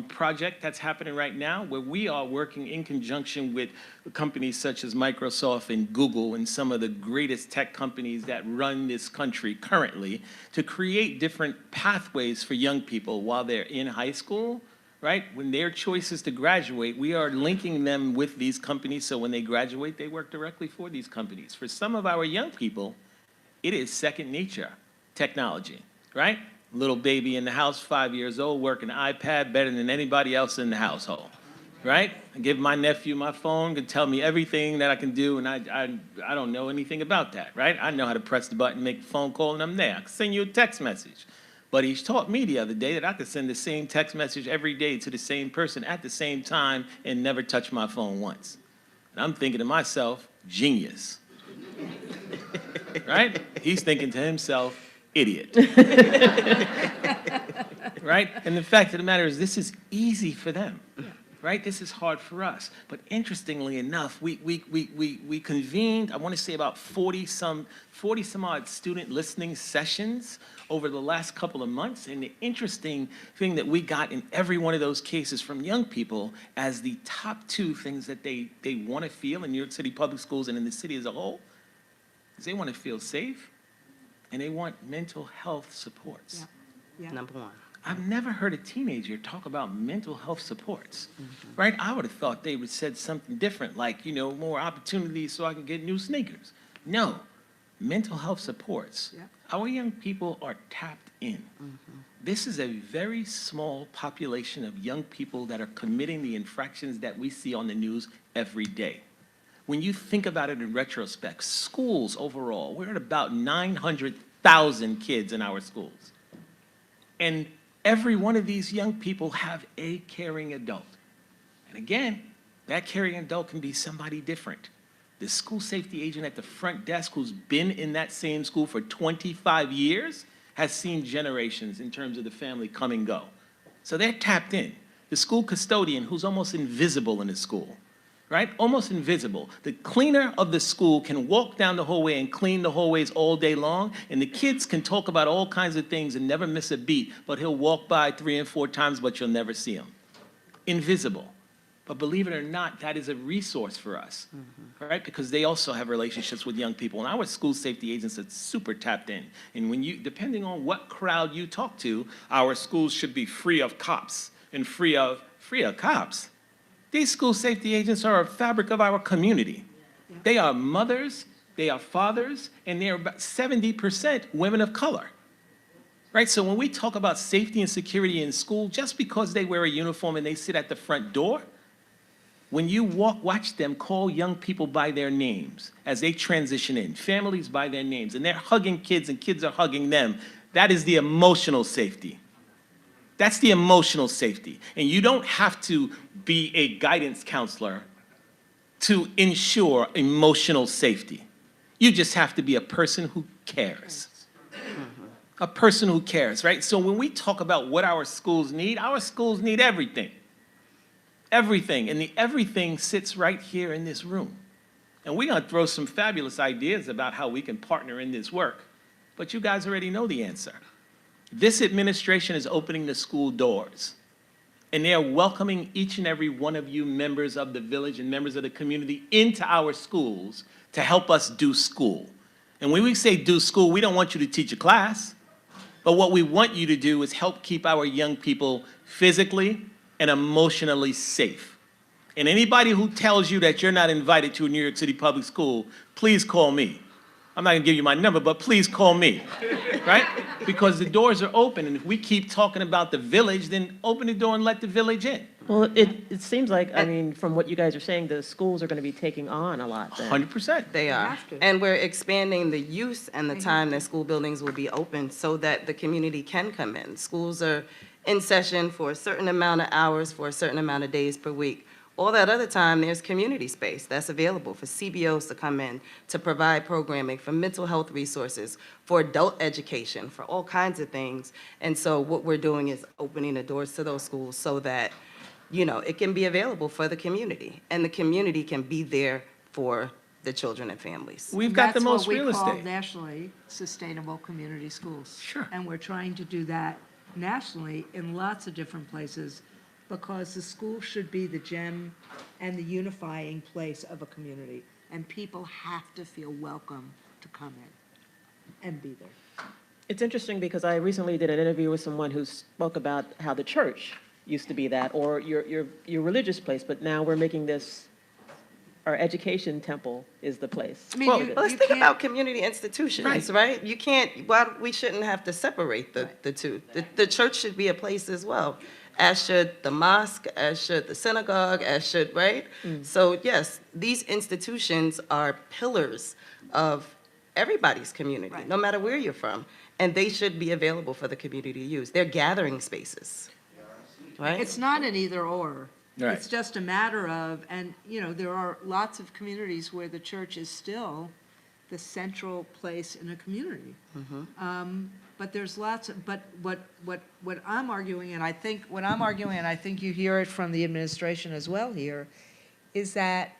project that's happening right now, where we are working in conjunction with companies such as Microsoft and Google and some of the greatest tech companies that run this country currently to create different pathways for young people while they're in high school, right? When their choice is to graduate, we are linking them with these companies so when they graduate, they work directly for these companies. For some of our young people, it is second nature technology, right? Little baby in the house, 5 years old, working iPad better than anybody else in the household, right? I give my nephew my phone, can tell me everything that I can do, and I don't know anything about that, right? I know how to press the button, make a phone call, and I'm there. I can send you a text message. But he taught me the other day that I could send the same text message every day to the same person at the same time and never touch my phone once. And I'm thinking to myself, genius, right? He's thinking to himself, idiot. Right? And the fact of the matter is, this is easy for them, right? This is hard for us. But interestingly enough, we convened, I want to say about 40 some odd student listening sessions over the last couple of months. And the interesting thing that we got in every one of those cases from young people as the top two things that they want to feel in New York City public schools and in the city as a whole is they want to feel safe and they want mental health supports. Number one. I've never heard a teenager talk about mental health supports, right? I would have thought they would have said something different, like, you know, more opportunities so I can get new sneakers. No, mental health supports. Our young people are tapped in. This is a very small population of young people that are committing the infractions that we see on the news every day. When you think about it in retrospect, schools overall, we're at about 900,000 kids in our schools. And every one of these young people have a caring adult. And again, that caring adult can be somebody different. The school safety agent at the front desk who's been in that same school for 25 years has seen generations in terms of the family come and go. So they're tapped in. The school custodian who's almost invisible in the school, right? Almost invisible. The cleaner of the school can walk down the hallway and clean the hallways all day long, and the kids can talk about all kinds of things and never miss a beat, but he'll walk by 3 and 4 times, but you'll never see him. Invisible. But believe it or not, that is a resource for us, right? Because they also have relationships with young people. And our school safety agents are super tapped in. And when you, depending on what crowd you talk to, our schools should be free of cops and free of cops. These school safety agents are a fabric of our community. They are mothers, they are fathers, and they are about 70% women of color. Right? So when we talk about safety and security in school, just because they wear a uniform and they sit at the front door, when you watch them call young people by their names as they transition in, families by their names, and they're hugging kids and kids are hugging them, that is the emotional safety. That's the emotional safety. And you don't have to be a guidance counselor to ensure emotional safety. You just have to be a person who cares. A person who cares, right? So when we talk about what our schools need everything. Everything, and the everything sits right here in this room. And we're gonna throw some fabulous ideas about how we can partner in this work, but you guys already know the answer. This administration is opening the school doors, and they are welcoming each and every one of you members of the village and members of the community into our schools to help us do school. And when we say do school, we don't want you to teach a class. But what we want you to do is help keep our young people physically and emotionally safe. And anybody who tells you that you're not invited to a New York City public school, please call me. I'm not gonna give you my number, but please call me, right? Because the doors are open, and if we keep talking about the village, then open the door and let the village in. Well, it seems like, I mean, from what you guys are saying, the schools are going to be taking on a lot then. 100%. They are. have to. And we're expanding the use and the time that school buildings will be open so that the community can come in. Schools are in session for a certain amount of hours, for a certain amount of days per week. All that other time, there's community space that's available for CBOs to come in, to provide programming, for mental health resources, for adult education, for all kinds of things. And so what we're doing is opening the doors to those schools so that, you know, it can be available for the community, and the community can be there for the children and families. We've got the most real That's what we call estate. nationally sustainable community schools. Sure. And we're trying to do that nationally in lots of different places, because the school should be the gem and the unifying place of a community. And people have to feel welcome to come in and be there. It's interesting because I recently did an interview with someone who spoke about how the church used to be that, or your religious place, but now we're making this, our education temple is the place. I mean, Well, you- Let's you think can't- about community institutions, right? You can't, well, we shouldn't have to separate the two. The church should be a place as well, as should the mosque, as should the synagogue, as should, right? So yes, these institutions are pillars of everybody's community, Right. no matter where you're from, and they should be available for the community to use. They're gathering spaces, right? It's not an either or. Right. It's just a matter of, and, you know, there are lots of communities where the church is still the central place in a community. But there's lots of, but what I'm arguing, and I think, you hear it from the administration as well here, is that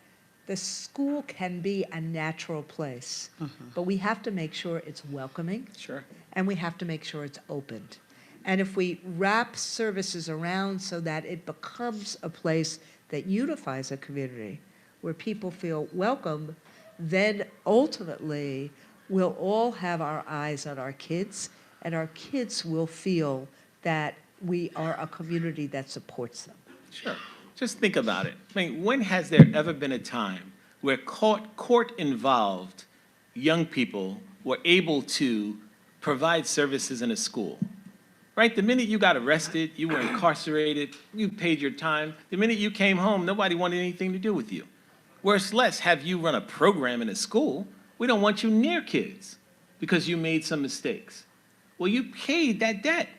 the school can be a natural place, but we have to make sure it's welcoming. Sure. And we have to make sure it's opened. And if we wrap services around so that it becomes a place that unifies a community, where people feel welcome, then ultimately we'll all have our eyes on our kids, and our kids will feel that we are a community that supports them. Sure. Just think about it. I mean, when has there ever been a time where court-involved young people were able to provide services in a school? Right? The minute you got arrested, you were incarcerated, you paid your time. The minute you came home, nobody wanted anything to do with you. Worse less, have you run a program in a school, we don't want you near kids because you made some mistakes. Well, you paid that debt.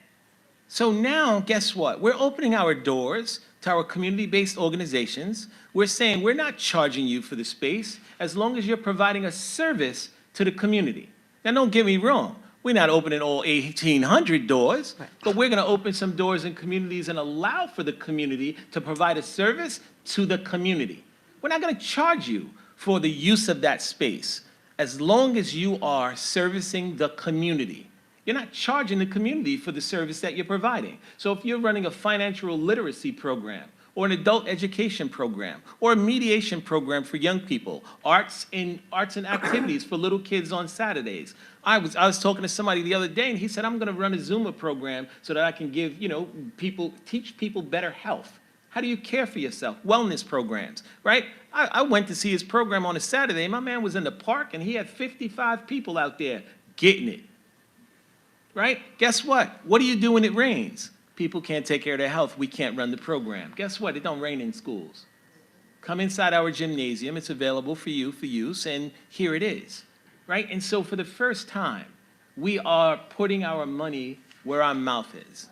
So now, guess what? We're opening our doors to our community-based organizations. We're saying we're not charging you for the space as long as you're providing a service to the community. Now, don't get me wrong. We're not opening all 1,800 doors, but we're going to open some doors in communities and allow for the community to provide a service to the community. We're not going to charge you for the use of that space as long as you are servicing the community. You're not charging the community for the service that you're providing. So if you're running a financial literacy program, or an adult education program, or a mediation program for young people, arts and activities for little kids on Saturdays. I was talking to somebody the other day, and he said, I'm gonna run a Zumba program so that I can give, teach people better health. How do you care for yourself? Wellness programs, right? I went to see his program on a Saturday. My man was in the park, and he had 55 people out there getting it, right? Guess what? What do you do when it rains? People can't take care of their health. We can't run the program. Guess what? It don't rain in schools. Come inside our gymnasium. It's available for you for use, and here it is, right? And so for the first time, we are putting our money where our mouth is,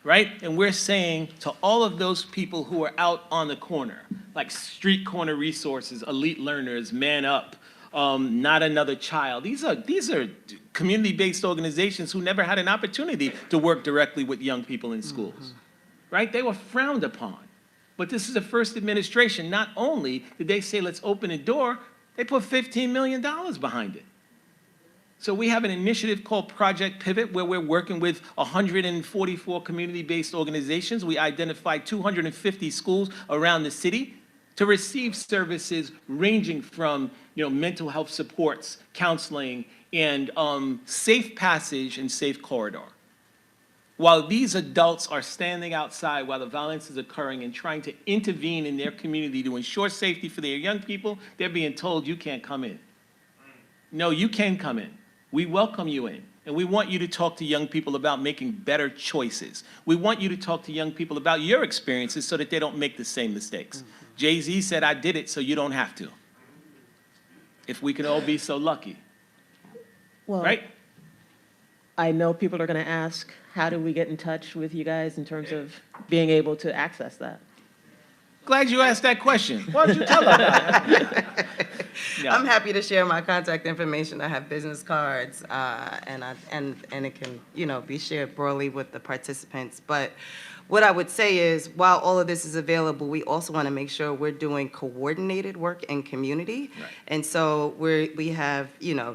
right? And we're saying to all of those people who are out on the corner, like Street Corner Resources, Elite Learners, Man Up, Not Another Child. These are community-based organizations who never had an opportunity to work directly with young people in schools, right? They were frowned upon. But this is the first administration. Not only did they say, let's open a door, they put $15 million behind it. So we have an initiative called Project Pivot, where we're working with 144 community-based organizations. We identified 250 schools around the city to receive services ranging from mental health supports, counseling, and safe passage and safe corridor. while these adults are standing outside while the violence is occurring and trying to intervene in their community to ensure safety for their young people, they're being told you can't come in. No, you can come in. We welcome you in. And we want you to talk to young people about making better choices. We want you to talk to young people about your experiences so that they don't make the same mistakes. Jay-Z said, I did it so you don't have to. If we can all be so lucky, Well, right? I know people are going to ask, how do we get in touch with you guys in terms of being able to access that? Glad you asked that question. Why don't you tell them about it? Yeah. I'm happy to share my contact information. I have business cards, and it can, be shared broadly with the participants. But what I would say is, while all of this is available, we also want to make sure we're doing coordinated work in community. Right. And so we have,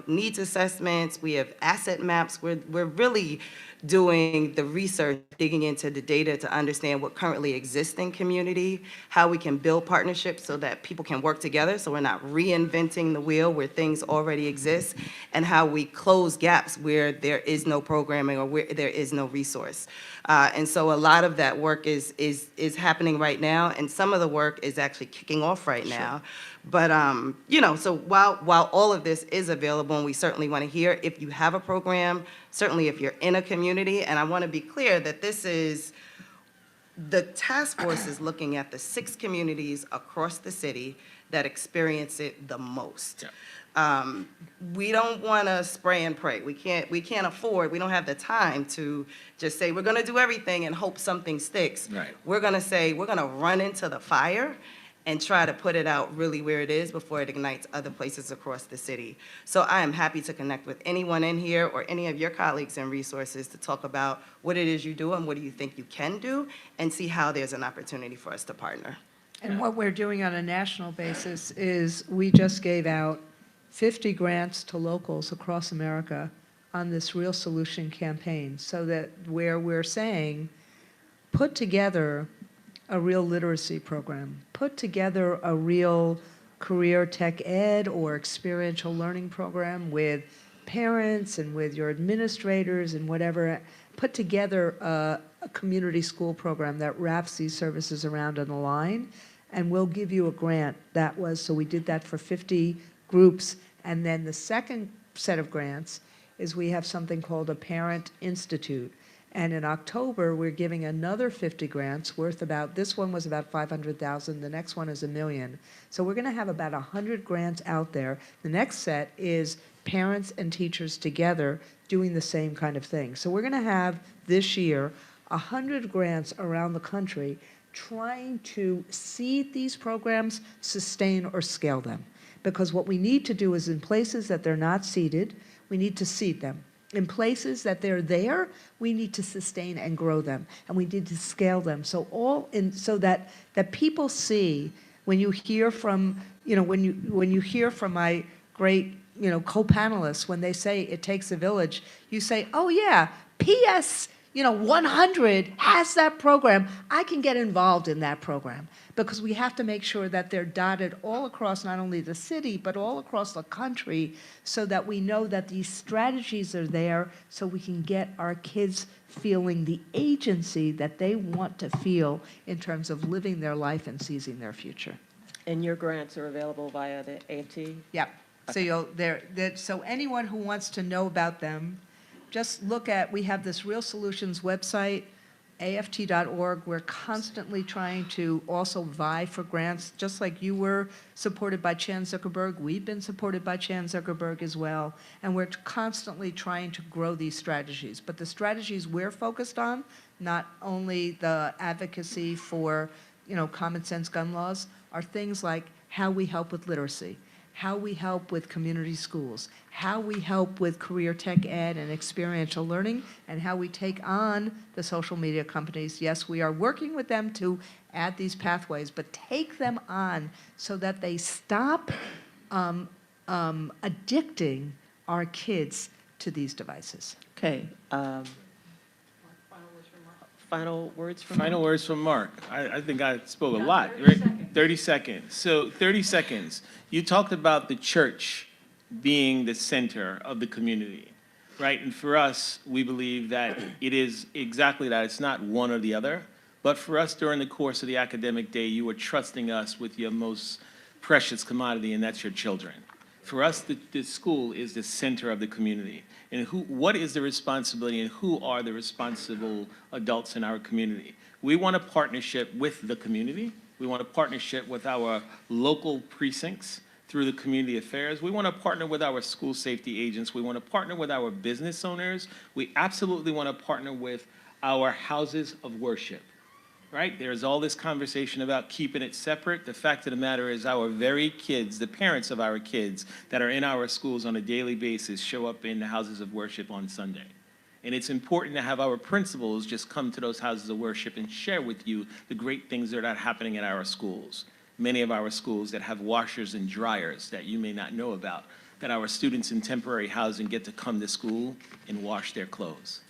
needs assessments, we have asset maps. We're really doing the research, digging into the data to understand what currently exists in community, how we can build partnerships so that people can work together, so we're not reinventing the wheel where things already exist, and how we close gaps where there is no programming or where there is no resource. And so a lot of that work is happening right now, and some of the work is actually kicking off right now. But, so while all of this is available, and we certainly want to hear if you have a program, certainly if you're in a community, and I want to be clear that the task force is looking at the 6 communities across the city that experience it the most. Yeah. We don't want to spray and pray. We can't afford, we don't have the time to just say, we're going to do everything and hope something sticks. Right. We're going to say, we're going to run into the fire and try to put it out really where it is before it ignites other places across the city. So I am happy to connect with anyone in here or any of your colleagues and resources to talk about what it is you do and what do you think you can do, and see how there's an opportunity for us to partner. And what we're doing on a national basis is we just gave out 50 grants to locals across America on this Real Solution campaign, so that where we're saying, put together a real literacy program, put together a real career tech ed or experiential learning program with parents and with your administrators and whatever, put together a community school program that wraps these services around on the line, and we'll give you a grant. So we did that for 50 groups, and then the second set of grants is we have something called a Parent Institute. And in October, we're giving another 50 grants worth this one was about $500,000, the next one is $1 million. So we're going to have about 100 grants out there. The next set is parents and teachers together doing the same kind of thing. So we're going to have this year 100 grants around the country trying to seed these programs, sustain or scale them. Because what we need to do is, in places that they're not seeded, we need to seed them. In places that they're there, we need to sustain and grow them, and we need to scale them. So that people see, when you hear from, when you hear from my great, co-panelists, when they say it takes a village, you say, oh yeah, PS 100 has that program. I can get involved in that program, because we have to make sure that they're dotted all across not only the city, but all across the country, so that we know that these strategies are there, so we can get our kids feeling the agency that they want to feel in terms of living their life and seizing their future. And your grants are available via the AFT? Yep. So so anyone who wants to know about them, just look at, we have this Real Solutions website, aft.org. We're constantly trying to also vie for grants, just like you were supported by Chan Zuckerberg. We've been supported by Chan Zuckerberg as well. And we're constantly trying to grow these strategies. But the strategies we're focused on, not only the advocacy for, common sense gun laws, are things like how we help with literacy, how we help with community schools, how we help with career tech ed and experiential learning, and how we take on the social media companies. Yes, we are working with them to add these pathways, but take them on so that they stop addicting our kids to these devices. Okay. Final words from Final words from Mark. I think I spoke a lot, right? 30 seconds. So 30 seconds. You talked about the church being the center of the community. right? And for us, we believe that it is exactly that. It's not one or the other. But for us, during the course of the academic day, you are trusting us with your most precious commodity, and that's your children. For us, the school is the center of the community. And what is the responsibility and who are the responsible adults in our community? We want a partnership with the community. We want a partnership with our local precincts through the community affairs. We want to partner with our school safety agents. We want to partner with our business owners. We absolutely want to partner with our houses of worship. Right? There's all this conversation about keeping it separate. The fact of the matter is our very kids, the parents of our kids that are in our schools on a daily basis show up in the houses of worship on Sunday. And it's important to have our principals just come to those houses of worship and share with you the great things that are happening in our schools. Many of our schools that have washers and dryers that you may not know about, that our students in temporary housing get to come to school and wash their clothes.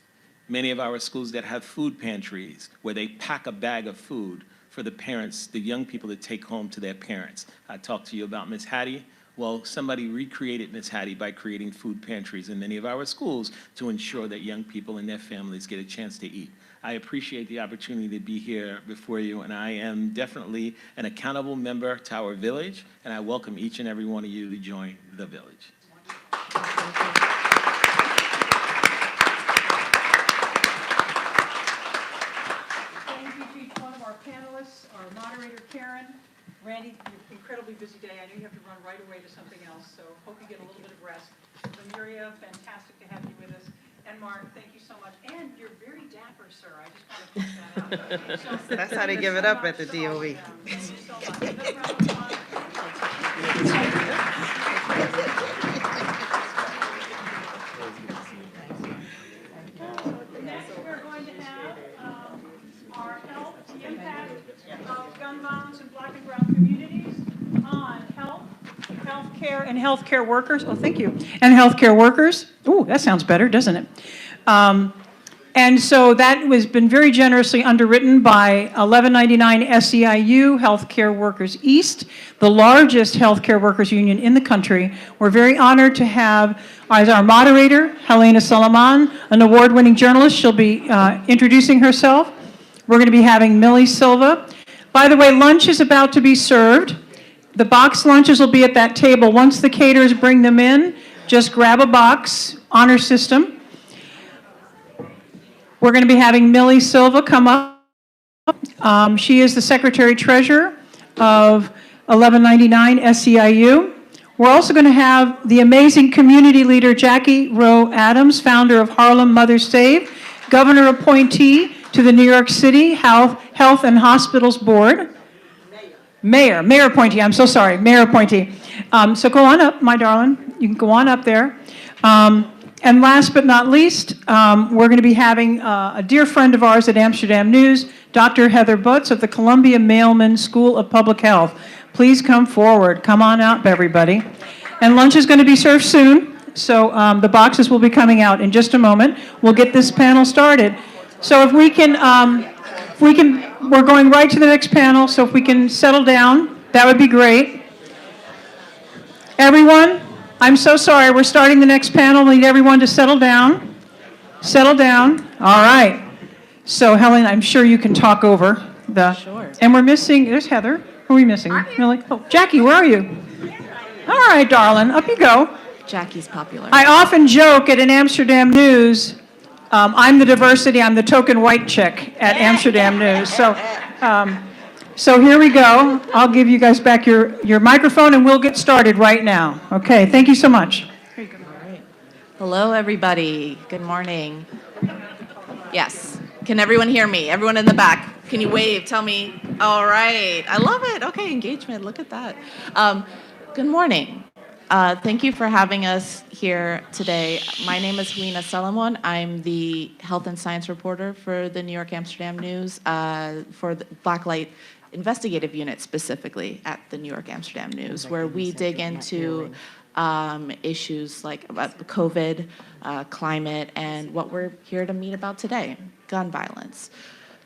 Many of our schools that have food pantries where they pack a bag of food for the parents, the young people to take home to their parents. I talked to you about Miss Hattie. Well, somebody recreated Miss Hattie by creating food pantries in many of our schools to ensure that young people and their families get a chance to eat. I appreciate the opportunity to be here before you, and I am definitely an accountable member to our village, and I welcome each and every one of you to join the village. Thank you to each one of our panelists, our moderator, Karen. Randy, your incredibly busy day. I know you have to run right away to something else, so hope you get a little bit of rest. Lemuria, fantastic to have you with us. And Mark, thank you so much. And you're very dapper, sir. I just want to point that out. So, That's how they give it up at the DOE. Thank you so much. Another round of applause. Next, we're going to have our health, the impact of gun violence in Black and brown communities on health, healthcare, and healthcare workers. Oh, thank you. And healthcare workers. Ooh, that sounds better, doesn't it? And so that has been very generously underwritten by 1199 SEIU, Healthcare Workers East, the largest healthcare workers union in the country. We're very honored to have as our moderator, Helena Solomon, an award-winning journalist. She'll be introducing herself. We're going to be having Millie Silva. By the way, lunch is about to be served. The box lunches will be at that table. Once the caterers bring them in, just grab a box, honor system. We're going to be having Millie Silva come up. She is the Secretary-Treasurer of 1199 SEIU. We're also going to have the amazing community leader, Jackie Rowe Adams, founder of Harlem Mothers Save, governor appointee to the New York City Health and Hospitals Board. Mayor appointee, I'm so sorry, mayor appointee. So go on up, my darling. You can go on up there. And last but not least, we're going to be having a dear friend of ours at Amsterdam News, Dr. Heather Butts of the Columbia Mailman School of Public Health. Please come forward. Come on up, everybody. And lunch is going to be served soon, so the boxes will be coming out in just a moment. We'll get this panel started. So if we can, we're going right to the next panel, so if we can settle down, that would be great. Everyone? I'm so sorry, we're starting the next panel. We need everyone to settle down. Settle down. All right. So Helen, I'm sure you can talk over the... Sure. And we're missing, there's Heather. Who are we missing? Millie? Oh, Jackie, where are you? All right, darling, up you go. Jackie's popular. I often joke at an Amsterdam News, I'm the diversity, I'm the token white chick at Amsterdam News. So here we go. I'll give you guys back your microphone and we'll get started right now. Okay, thank you so much. All right. Hello, everybody. Good morning. Yes. Can everyone hear me? Everyone in the back, can you wave? Tell me. All right. I love it. Okay, engagement. Look at that. Good morning. Thank you for having us here today. My name is Helena Solomon. I'm the health and science reporter for the New York Amsterdam News for the Blacklight investigative unit specifically at the New York Amsterdam News, where we dig into issues like about COVID, climate, and what we're here to meet about today, gun violence.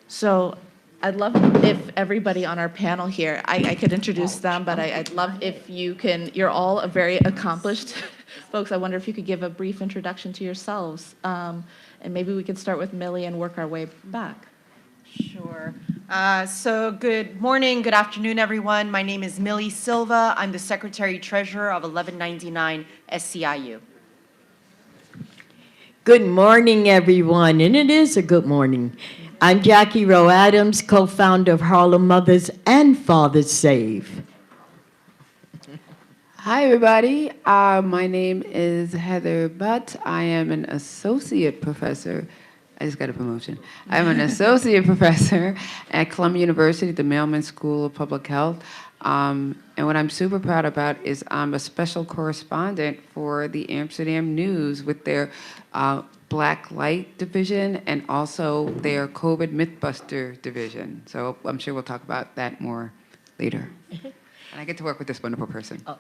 So I'd love if everybody on our panel here, I could introduce them, but I'd love if you can, you're all a very accomplished Folks, I wonder if you could give a brief introduction to yourselves. And maybe we could start with Millie and work our way back. Sure. So good morning, good afternoon, everyone. My name is Millie Silva. I'm the Secretary Treasurer of 1199 SCIU. Good morning, everyone, and it is a good morning. I'm Jackie Rowe Adams, co-founder of Harlem Mothers and Fathers Save. Hi, everybody. My name is Heather Butt. I am an associate professor. I just got a promotion. I'm an associate professor at Columbia University, the Mailman School of Public Health. And what I'm super proud about is I'm a special correspondent for the Amsterdam News with their Black Light division and also their COVID Mythbuster division. So I'm sure we'll talk about that more later. And I get to work with this wonderful person. Oh.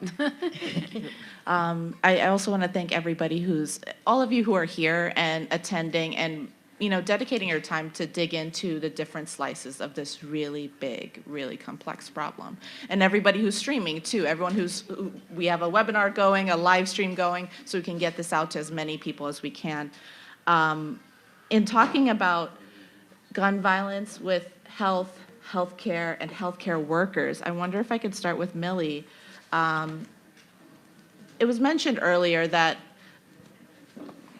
I also want to thank everybody all of you who are here and attending and, dedicating your time to dig into the different slices of this really big, really complex problem. And everybody who's streaming too, we have a webinar going, a live stream going, so we can get this out to as many people as we can. In talking about gun violence with healthcare, and healthcare workers, I wonder if I could start with Millie. It was mentioned earlier that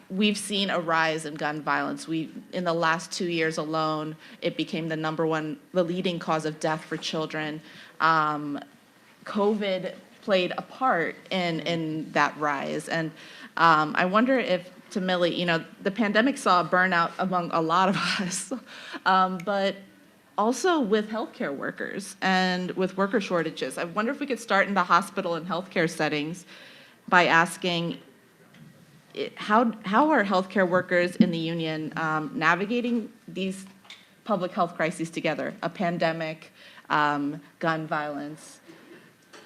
we've seen a rise in gun violence. In the last 2 years alone, it became the leading cause of death for children. COVID played a part in that rise. And I wonder if, to Millie, the pandemic saw a burnout among a lot of us, but also with healthcare workers and with worker shortages. I wonder if we could start in the hospital and healthcare settings by asking, how are healthcare workers in the union navigating these public health crises together? A pandemic, gun violence.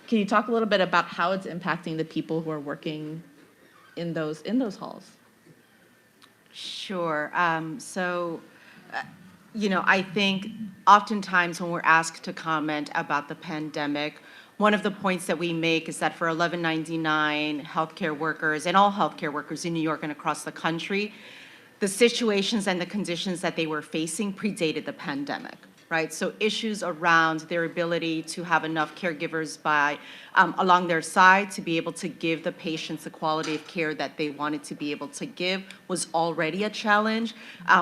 Can you talk a little bit about how it's impacting the people who are working in those halls? Sure. I think oftentimes when we're asked to comment about the pandemic, one of the points that we make is that for 1199 healthcare workers and all healthcare workers in New York and across the country, the situations and the conditions that they were facing predated the pandemic, right? So issues around their ability to have enough caregivers along their side to be able to give the patients the quality of care that they wanted to be able to give was already a challenge.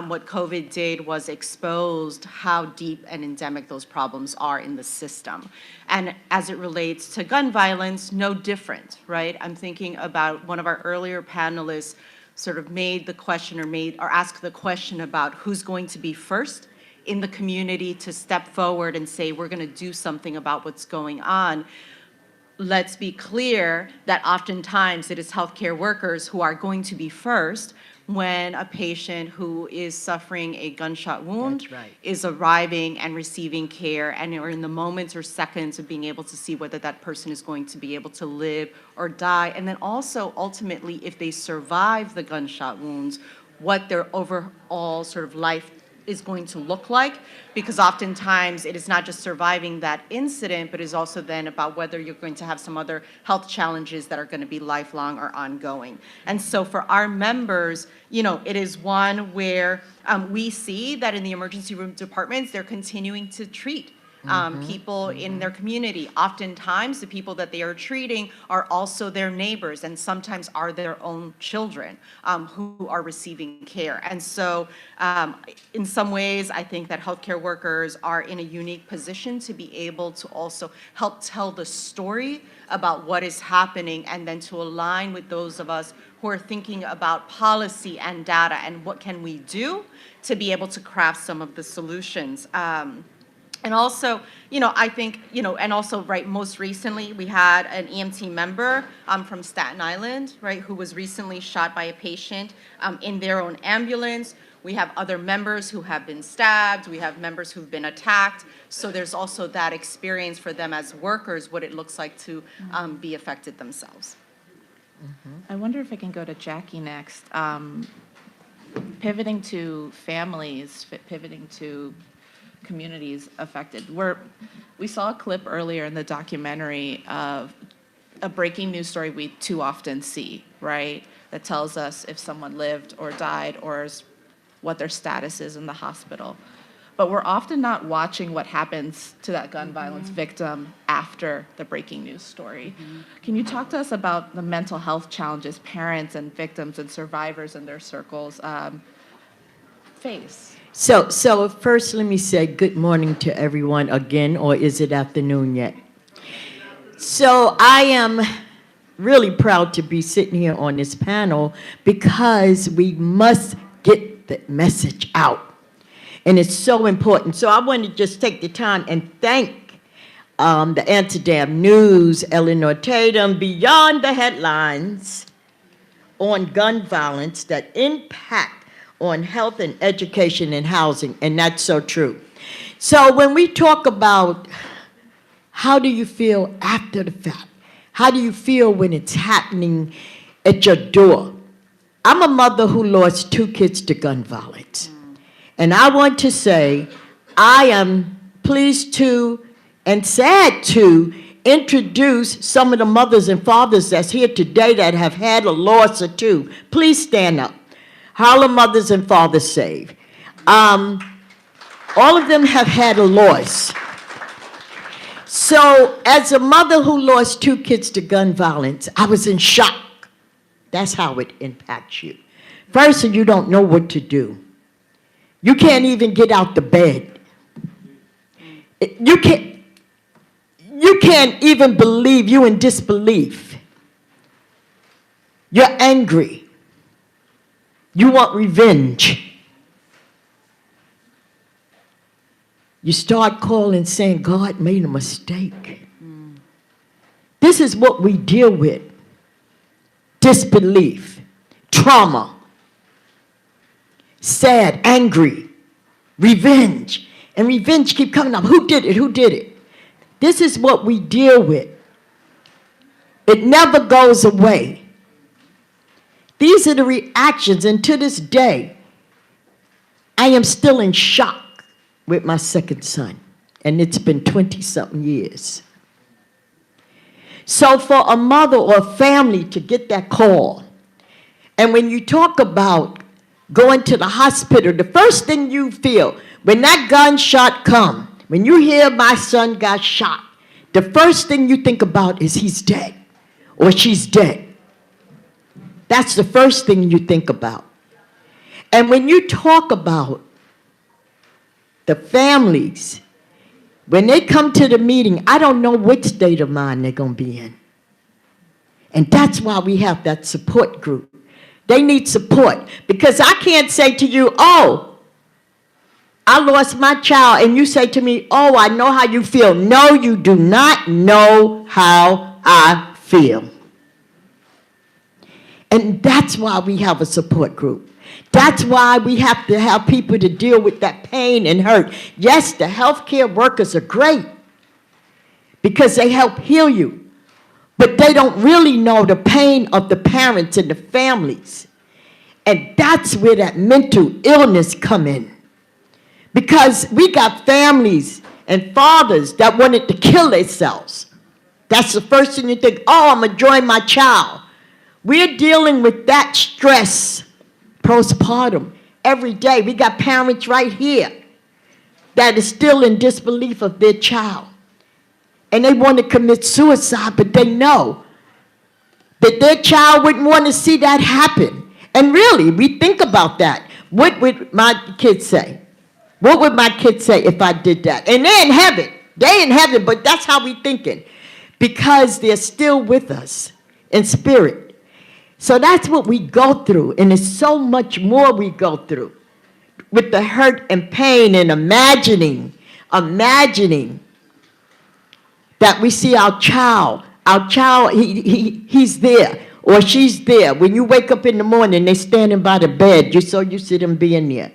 What COVID did was exposed how deep and endemic those problems are in the system. And as it relates to gun violence, no different, right? I'm thinking about one of our earlier panelists sort of made the question or asked the question about who's going to be first in the community to step forward and say, we're going to do something about what's going on. Let's be clear that oftentimes it is healthcare workers who are going to be first when a patient who is suffering a gunshot wound is arriving and receiving care and are in the moments or seconds of being able to see whether that person is going to be able to live or die. And then also, ultimately, if they survive the gunshot wounds, what their overall sort of life is going to look like, because oftentimes it is not just surviving that incident, but is also then about whether you're going to have some other health challenges that are going to be lifelong or ongoing. And so for our members, it is one where we see that in the emergency room departments, they're continuing to treat people in their community. Oftentimes, the people that they are treating are also their neighbors and sometimes are their own children who are receiving care. And so in some ways, I think that healthcare workers are in a unique position to be able to also help tell the story about what is happening and then to align with those of us who are thinking about policy and data and what can we do to be able to craft some of the solutions. And also, I think, and also, right, most recently, we had an EMT member from Staten Island, right, who was recently shot by a patient in their own ambulance. We have other members who have been stabbed. We have members who've been attacked. So there's also that experience for them as workers, what it looks like to be affected themselves. I wonder if I can go to Jackie next. Pivoting to families, pivoting to communities affected. We saw a clip earlier in the documentary of a breaking news story we too often see, right? That tells us if someone lived or died or what their status is in the hospital. But we're often not watching what happens to that gun violence victim after the breaking news story. Can you talk to us about the mental health challenges parents and victims and survivors in their circles face? So first let me say good morning to everyone again, or is it afternoon yet? So I am really proud to be sitting here on this panel because we must get the message out. And it's so important. So I want to just take the time and thank the Amsterdam News, Eleanor Tatum, beyond the headlines on gun violence that impact on health and education and housing, and that's so true. So when we talk about how do you feel after the fact, how do you feel when it's happening at your door? I'm a mother who lost 2 kids to gun violence. And I want to say I am pleased to and sad to introduce some of the mothers and fathers that's here today that have had a loss or 2. Please stand up. Harlem Mothers and Fathers Save. All of them have had a loss. So as a mother who lost 2 kids to gun violence, I was in shock. That's how it impacts you. First, you don't know what to do. You can't even get out the bed. You can't even believe, you're in disbelief. You're angry. You want revenge. You start calling saying, God made a mistake. This is what we deal with. Disbelief, trauma, sad, angry, revenge. And revenge keep coming up. Who did it? Who did it? This is what we deal with. It never goes away. These are the reactions, and to this day, I am still in shock with my second son, and it's been 20-something years. So for a mother or a family to get that call, and when you talk about going to the hospital, the first thing you feel, when that gunshot comes, when you hear my son got shot, the first thing you think about is he's dead or she's dead. That's the first thing you think about. And when you talk about the families, when they come to the meeting, I don't know what state of mind they're going to be in. And that's why we have that support group. They need support, because I can't say to you, oh, I lost my child, and you say to me, oh, I know how you feel. No, you do not know how I feel. And that's why we have a support group. That's why we have to have people to deal with that pain and hurt. Yes, the healthcare workers are great because they help heal you, but they don't really know the pain of the parents and the families. And that's where that mental illness come in. Because we got families and fathers that wanted to kill themselves. That's the first thing you think, oh, I'm going to join my child. We're dealing with that stress postpartum every day. We got parents right here that is still in disbelief of their child. And they want to commit suicide, but they know that their child wouldn't want to see that happen. And really, we think about that. What would my kids say? What would my kids say if I did that? And they're in heaven. They're in heaven, but that's how we thinking. Because they're still with us in spirit. So that's what we go through, and there's so much more we go through with the hurt and pain and imagining that we see our child, he's there or she's there. When you wake up in the morning, they're standing by the bed. You're so used to them being there.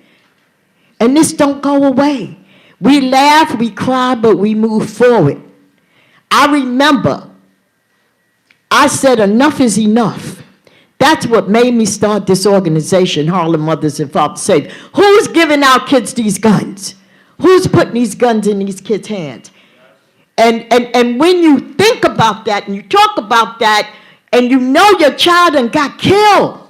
And this don't go away. We laugh, we cry, but we move forward. I remember I said enough is enough. That's what made me start this organization, Harlem Mothers and Fathers Save. Who's giving our kids these guns? Who's putting these guns in these kids' hands? And when you think about that and you talk about that and you know your child and got killed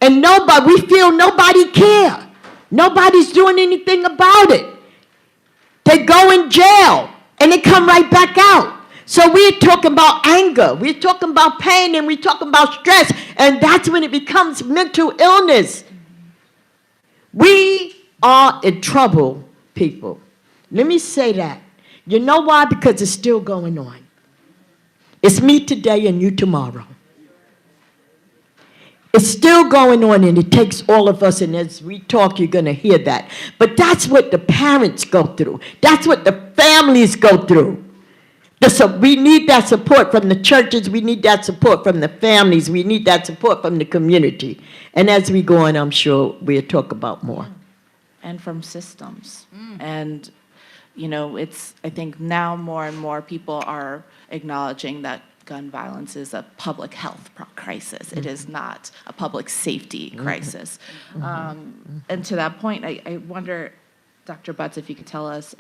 and we feel nobody care. Nobody's doing anything about it. They go in jail and they come right back out. So we're talking about anger, we're talking about pain, and we're talking about stress, and that's when it becomes mental illness. We are in trouble, people. Let me say that. You know why? Because it's still going on. It's me today and you tomorrow. It's still going on, and it takes all of us, and as we talk, you're going to hear that. But that's what the parents go through. That's what the families go through. We need that support from the churches. We need that support from the families. We need that support from the community. And as we go on, I'm sure we'll talk about more. And from systems. And, you know, I think now more and more people are acknowledging that gun violence is a public health crisis. It is not a public safety crisis. And to that point, I wonder, Dr. Butts, if you could tell us,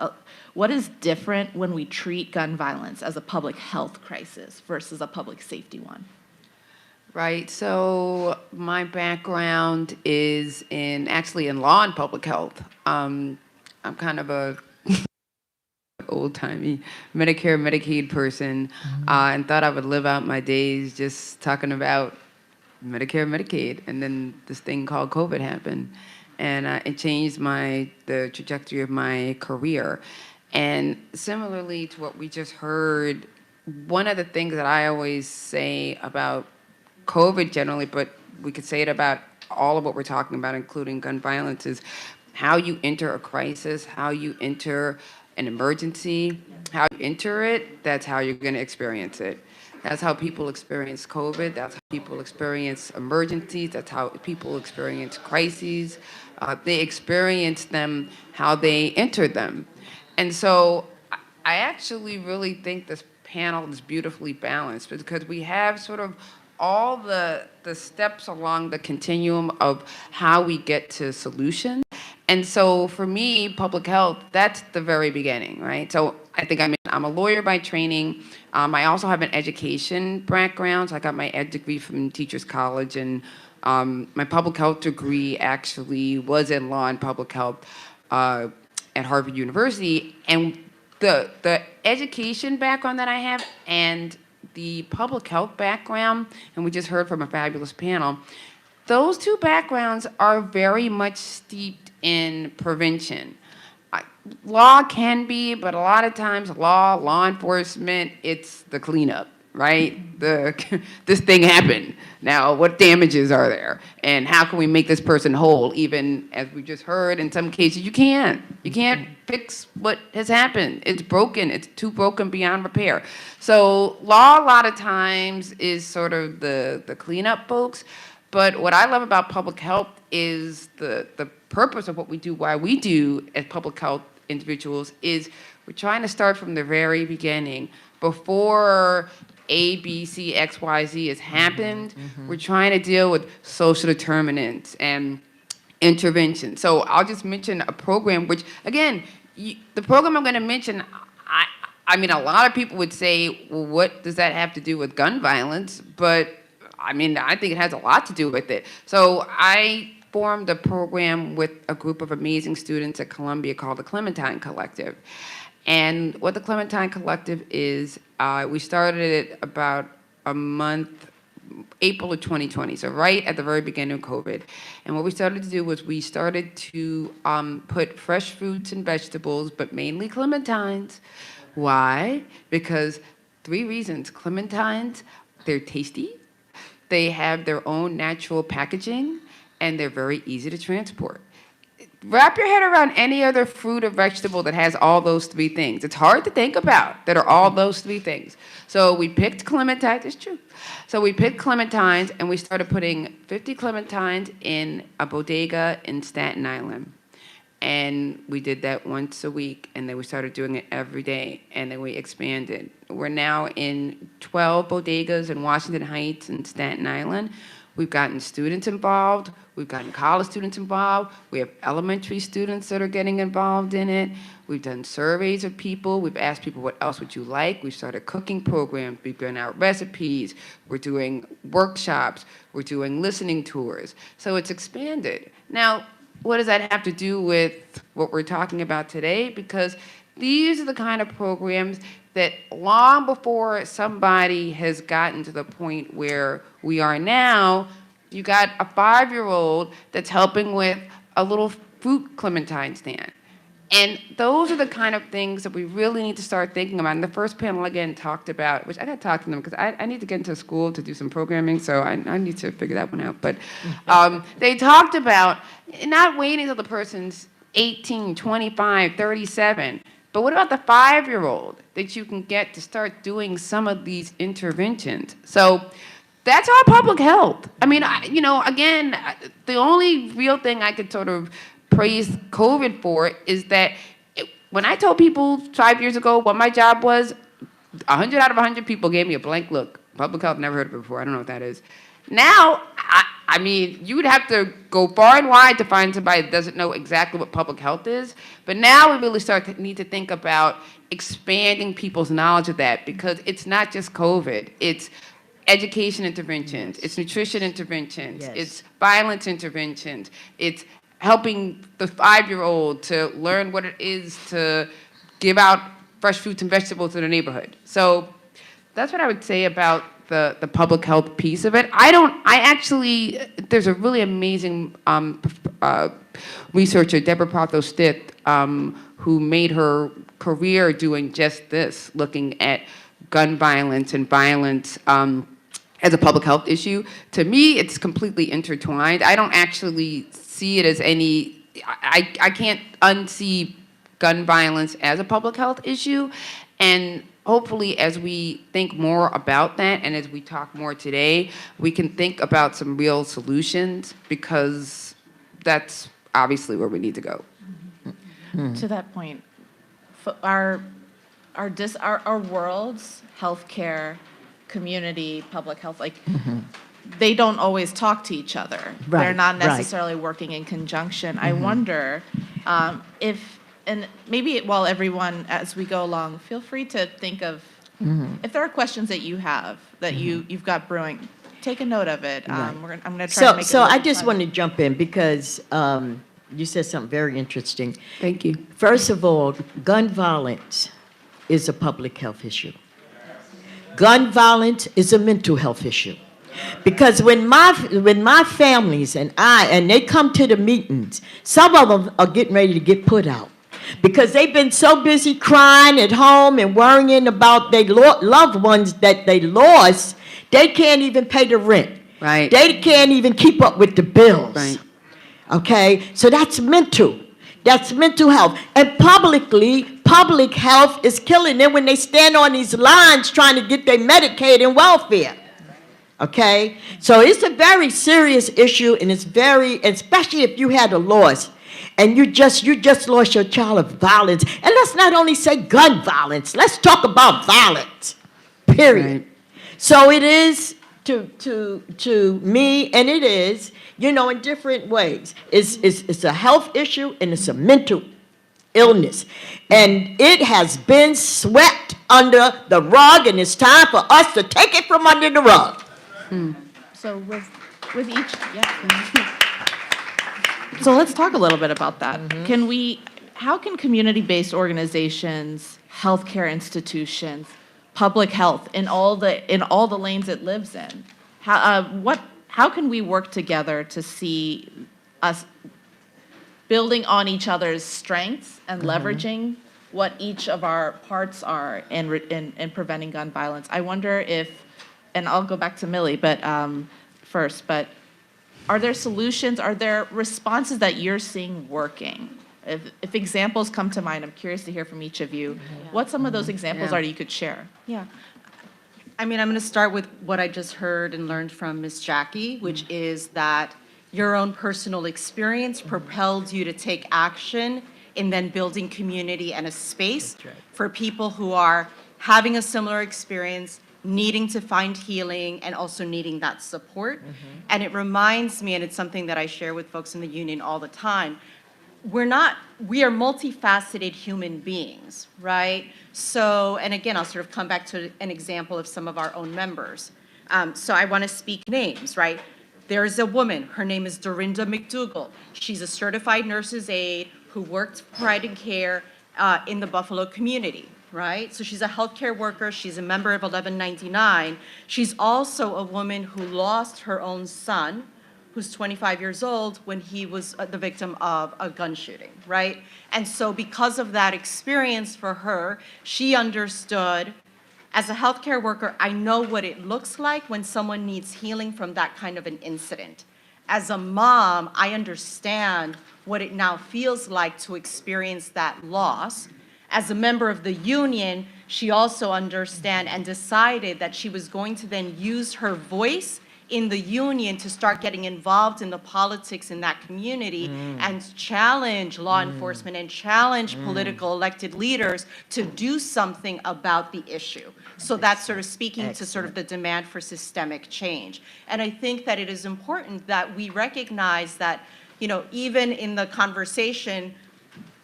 what is different when we treat gun violence as a public health crisis versus a public safety one? Right, so my background is actually in law and public health. I'm kind of a old-timey Medicare, Medicaid person, and thought I would live out my days just talking about Medicare, Medicaid, and then this thing called COVID happened, and it changed the trajectory of my career. And similarly to what we just heard, one of the things that I always say about COVID generally, but we could say it about all of what we're talking about, including gun violence, is how you enter a crisis, how you enter an emergency, how you enter it, that's how you're going to experience it. That's how people experience COVID. That's how people experience emergencies. That's how people experience crises. They experience them how they enter them. And so I actually really think this panel is beautifully balanced because we have sort of all the steps along the continuum of how we get to solutions. And so for me, public health, that's the very beginning, right? So I think I'm a lawyer by training. I also have an education background. So I got my ed degree from Teachers College, and my public health degree actually was in law and public health at Harvard University. And the education background that I have and the public health background, and we just heard from a fabulous panel, those two backgrounds are very much steeped in prevention. Law can be, but a lot of times law enforcement, it's the cleanup, right? This thing happened. Now, what damages are there? And how can we make this person whole? Even, as we just heard, in some cases, you can't. You can't fix what has happened. It's broken. It's too broken beyond repair. So law, a lot of times, is sort of the cleanup folks. But what I love about public health is the purpose of what we do, why we do as public health individuals, is we're trying to start from the very beginning. Before A, B, C, X, Y, Z has happened, we're trying to deal with social determinants and intervention. So I'll just mention a program, which, again, the program I'm going to mention, I mean, a lot of people would say, well, what does that have to do with gun violence? But I mean, I think it has a lot to do with it. So I formed a program with a group of amazing students at Columbia called the Clementine Collective. And what the Clementine Collective is, we started it about a month, April of 2020, so right at the very beginning of COVID. And what we started to do was we started to put fresh fruits and vegetables, but mainly clementines. Why? Because 3 reasons. Clementines, they're tasty, they have their own natural packaging, and they're very easy to transport. Wrap your head around any other fruit or vegetable that has all those 3 things. It's hard to think about that are all those 3 things. So we picked clementines, it's true. So we picked clementines, and we started putting 50 clementines in a bodega in Staten Island. And we did that once a week, and then we started doing it every day, and then we expanded. We're now in 12 bodegas in Washington Heights and Staten Island. We've gotten students involved. We've gotten college students involved. We have elementary students that are getting involved in it. We've done surveys of people. We've asked people, what else would you like? We've started cooking programs. We've given out recipes. We're doing workshops. We're doing listening tours. So it's expanded. Now, what does that have to do with what we're talking about today? Because these are the kind of programs that long before somebody has gotten to the point where we are now, you got a 5-year-old that's helping with a little fruit clementine stand. And those are the kind of things that we really need to start thinking about. And the first panel, again, talked about, which I got to talk to them because I need to get into school to do some programming, so I need to figure that one out. But they talked about not waiting until the person's 18, 25, 37, but what about the 5-year-old that you can get to start doing some of these interventions? So that's our public health. I mean, again, the only real thing I could sort of praise COVID for is that when I told people 5 years ago what my job was, 100 out of 100 people gave me a blank look. Public health, never heard of it before. I don't know what that is. Now, I mean, you would have to go far and wide to find somebody that doesn't know exactly what public health is. But now we really need to think about expanding people's knowledge of that, because it's not just COVID. It's education interventions. It's nutrition interventions. It's violence interventions. It's helping the 5-year-old to learn what it is to give out fresh fruits and vegetables in the neighborhood. So that's what I would say about the public health piece of it. There's a really amazing researcher, Deborah Parthos-Stith, who made her career doing just this, looking at gun violence and violence as a public health issue. To me, it's completely intertwined. I don't actually see it as I can't unsee gun violence as a public health issue. And hopefully, as we think more about that and as we talk more today, we can think about some real solutions, because that's obviously where we need to go. To that point, our world's healthcare, community, public health, they don't always talk to each other. They're not necessarily working in conjunction. I wonder if, and maybe while everyone, as we go along, feel free to think of, if there are questions that you have, that you've got brewing, take a note of it. I'm going to try to make it. So I just want to jump in because you said something very interesting. Thank you. First of all, gun violence is a public health issue. Gun violence is a mental health issue. Because when my families and they come to the meetings, some of them are getting ready to get put out. Because they've been so busy crying at home and worrying about their loved ones that they lost, they can't even pay the rent. Right. They can't even keep up with the bills. Right. Okay? So that's mental. That's mental health. And public health is killing them when they stand on these lines trying to get their Medicaid and welfare. Okay? So it's a very serious issue, and it's especially if you had a loss and you just lost your child of violence. And let's not only say gun violence, let's talk about violence. Period. Right. So it is to me, and it is, in different ways. It's a health issue and it's a mental illness. And it has been swept under the rug, and it's time for us to take it from under the rug. So with each, So let's talk a little bit about that. How can community-based organizations, healthcare institutions, public health, in all the lanes it lives in, how can we work together to see us building on each other's strengths and leveraging what each of our parts are in preventing gun violence? I wonder if, and I'll go back to Millie, but first, but are there solutions, are there responses that you're seeing working? If examples come to mind, I'm curious to hear from each of you what some of those examples are that you could share. Yeah. I mean, I'm going to start with what I just heard and learned from Ms. Jackie, which is that your own personal experience propelled you to take action in then building community and a space for people who are having a similar experience, needing to find healing and also needing that support. And it reminds me, and it's something that I share with folks in the union all the time, we are multifaceted human beings, right? So, and again, I'll sort of come back to an example of some of our own members. So I want to speak names, right? There's a woman, her name is Dorinda McDougall. She's a certified nurse's aide who worked providing care in the Buffalo community, right? So she's a healthcare worker, she's a member of 1199. She's also a woman who lost her own son, who's 25 years old, when he was the victim of a gun shooting, right? And so because of that experience for her, she understood, as a healthcare worker, I know what it looks like when someone needs healing from that kind of an incident. As a mom, I understand what it now feels like to experience that loss. As a member of the union, she also understood and decided that she was going to then use her voice in the union to start getting involved in the politics in that community and challenge law enforcement and challenge political elected leaders to do something about the issue. So that's sort of speaking to sort of the demand for systemic change. And I think that it is important that we recognize that, you know, even in the conversation,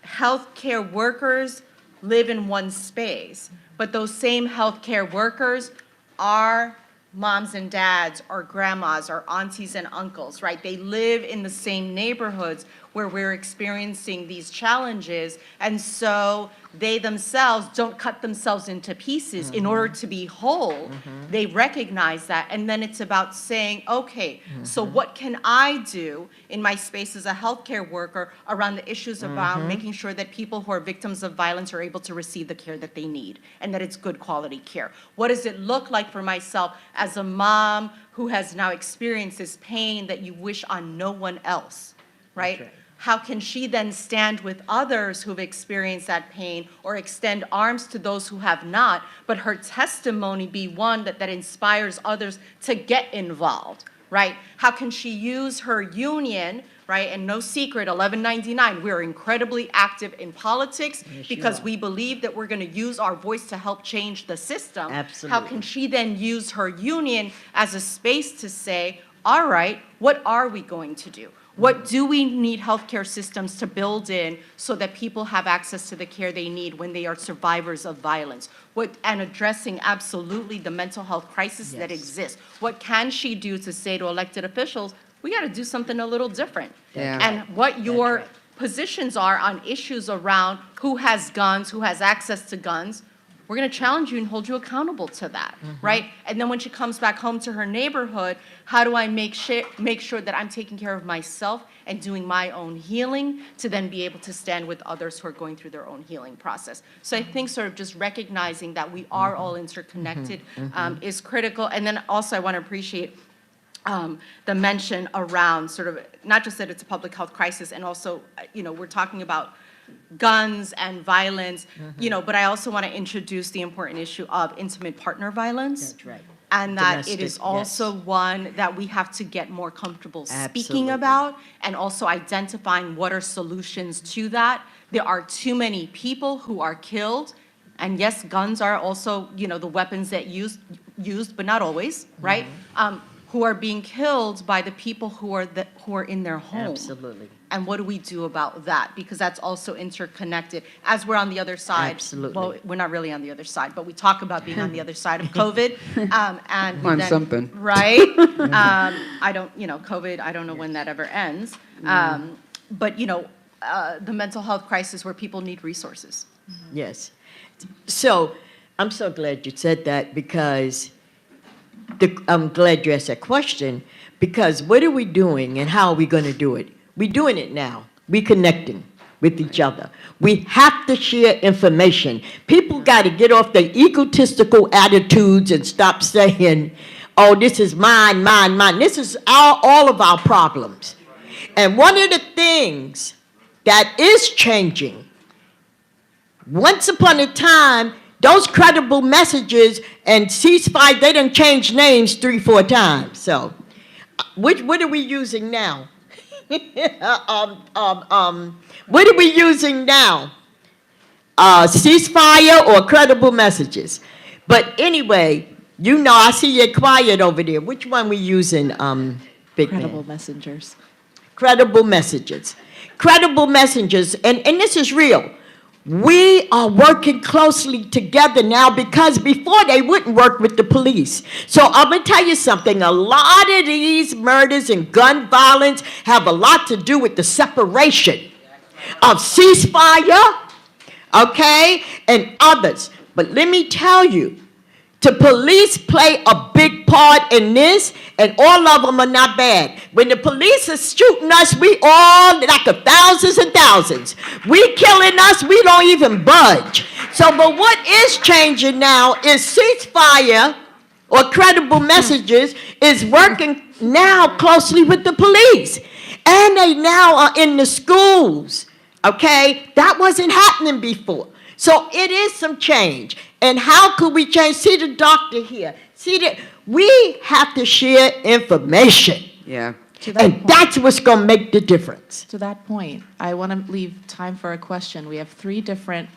healthcare workers live in one space, but those same healthcare workers are moms and dads, or grandmas, or aunties and uncles, right? They live in the same neighborhoods where we're experiencing these challenges, and so they themselves don't cut themselves into pieces in order to be whole. They recognize that, and then it's about saying, okay, so what can I do in my space as a healthcare worker around the issues around making sure that people who are victims of violence are able to receive the care that they need, and that it's good quality care? What does it look like for myself as a mom who has now experienced this pain that you wish on no one else, right? How can she then stand with others who've experienced that pain, or extend arms to those who have not, but her testimony be one that inspires others to get involved, right? How can she use her union, right? And no secret, 1199, we're incredibly active in politics because we believe that we're going to use our voice to help change the system. Absolutely. How can she then use her union as a space to say, all right, what are we going to do? What do we need healthcare systems to build in so that people have access to the care they need when they are survivors of violence? And addressing absolutely the mental health crisis that exists. What can she do to say to elected officials, we got to do something a little different? Yeah. And what your positions are on issues around who has guns, who has access to guns, we're going to challenge you and hold you accountable to that, right? And then when she comes back home to her neighborhood, how do I make sure that I'm taking care of myself and doing my own healing to then be able to stand with others who are going through their own healing process? So I think sort of just recognizing that we are all interconnected is critical. And then also I want to appreciate the mention around sort of, not just that it's a public health crisis, and also, you know, we're talking about guns and violence, you know, but I also want to introduce the important issue of intimate partner violence. That's right. And that it is Domestic, also one that we have to get more comfortable speaking Absolutely. about, and also identifying what are solutions to that. There are too many people who are killed, and yes, guns are also, you know, the weapons that used, but not always, right? Who are being killed by the people who are in their home. Absolutely. And what do we do about that? Because that's also interconnected. As we're on the other side. Absolutely. Well, we're not really on the other side, but we talk about being on the other side of COVID. And we On then- something. Right? I don't, you know, COVID, I don't know when that ever ends. But, you know, the mental health crisis where people need resources. Yes. So I'm so glad you said that, because I'm glad you asked that question, because what are we doing and how are we going to do it? We're doing it now. We're connecting with each other. We have to share information. People got to get off their egotistical attitudes and stop saying, oh, this is mine, mine, mine. This is all of our problems. And one of the things that is changing, once upon a time, those credible messages and ceasefire, they done changed names 3-4 times. So, what are we using now? What are we using now? Ceasefire or credible messages? But anyway, You know, I see you're quiet over there. Which one we using, Big Man? Credible messengers. Credible messages. Credible messengers, and this is real. We are working closely together now because before they wouldn't work with the police. So I'm gonna tell you something, a lot of these murders and gun violence have a lot to do with the separation of ceasefire, okay, and others. But let me tell you, the police play a big part in this, and all of them are not bad. When the police are shooting us, we all, like thousands and thousands. We killing us, we don't even budge. So, but what is changing now is ceasefire or credible messages is working now closely with the police. And they now are in the schools, okay? That wasn't happening before. So it is some change. And how could we change? See the doctor here. See that we have to share information. Yeah. And that's what's going to make the difference. To that point, I want to leave time for a question. We have 3 different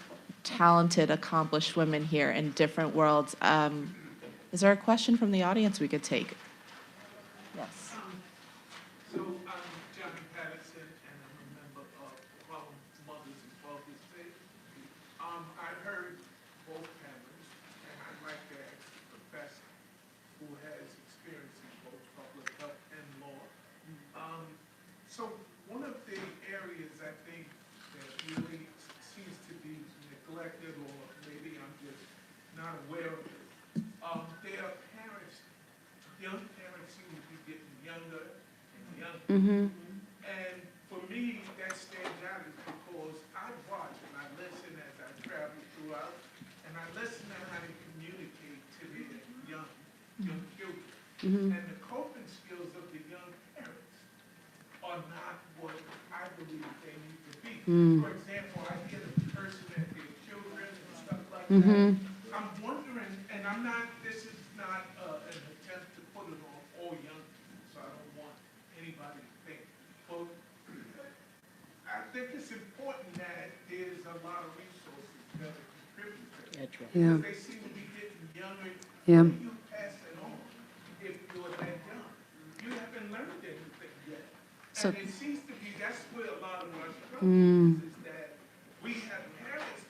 talented, accomplished women here in different worlds. Is there a question from the audience we could take? Yes. So I'm Johnny Patterson, and I'm a member of Mothers and Focus State. I heard both panels, and I'd like to ask the professor who has experience in both public health and law. So one of the areas I think that really seems to be neglected, or maybe I'm just not aware of it, there are parents, young parents seem to be getting younger and younger. And for me, that stands out is because I watch and I listen as I travel throughout, and I listen to how they communicate to their young children. And the coping skills of the young parents are not what I believe they need to be. For example, I hear the person at their children and stuff like that. I'm wondering, and I'm not, this is not an attempt to put it on all young people, so I don't want anybody to think. But I think it's important that there's a lot of resources that are contributed. Yeah. Because they seem to be getting younger. Yeah. What do you pass it on if you're that young? You haven't learned anything yet. So- And it seems to be, that's where a lot of our struggle is that we have parents,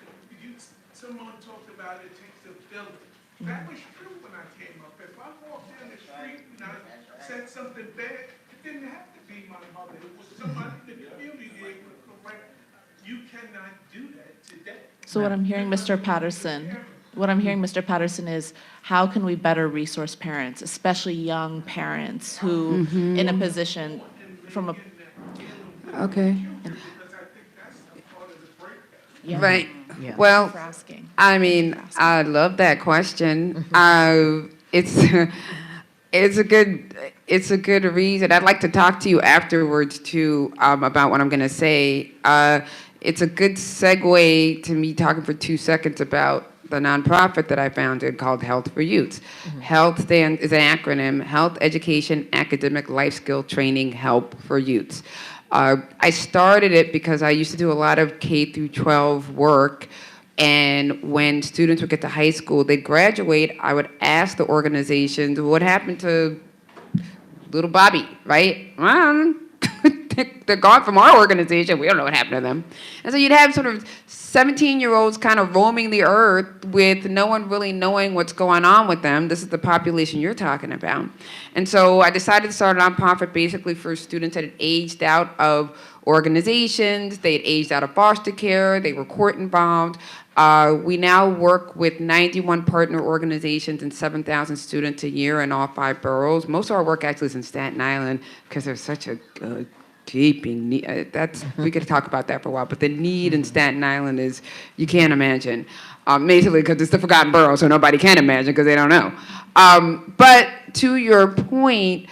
someone talked about it takes a village. That was true when I came up. If I walked down the street and I said something bad, it didn't have to be my mother. It was somebody in the community that would correct. You cannot do that today. So what I'm hearing, Mr. Patterson, is how can we better resource parents, especially young parents who in a position from a Okay. Because I think that's a part of the breakdown. yeah. Right. Yeah. Well, for asking. I mean, I love that question. It's it's a good reason. I'd like to talk to you afterwards too about what I'm going to say. It's a good segue to me talking for 2 seconds about the nonprofit that I founded called Health for Youth. Health is an acronym: Health, Education, Academic, Life Skill Training, Help for Youth. I started it because I used to do a lot of K through 12 work, and when students would get to high school, they'd graduate, I would ask the organizations, what happened to little Bobby, right? They're gone from our organization. We don't know what happened to them. And so you'd have sort of 17-year-olds kind of roaming the earth with no one really knowing what's going on with them. This is the population you're talking about. And so I decided to start a nonprofit basically for students that had aged out of organizations, they had aged out of foster care, they were court involved. We now work with 91 partner organizations and 7,000 students a year in all 5 boroughs. Most of our work actually is in Staten Island because there's such a gaping need. We could talk about that for a while, but the need in Staten Island is, you can't imagine. Basically because it's the forgotten borough, so nobody can imagine because they don't know. But to your point,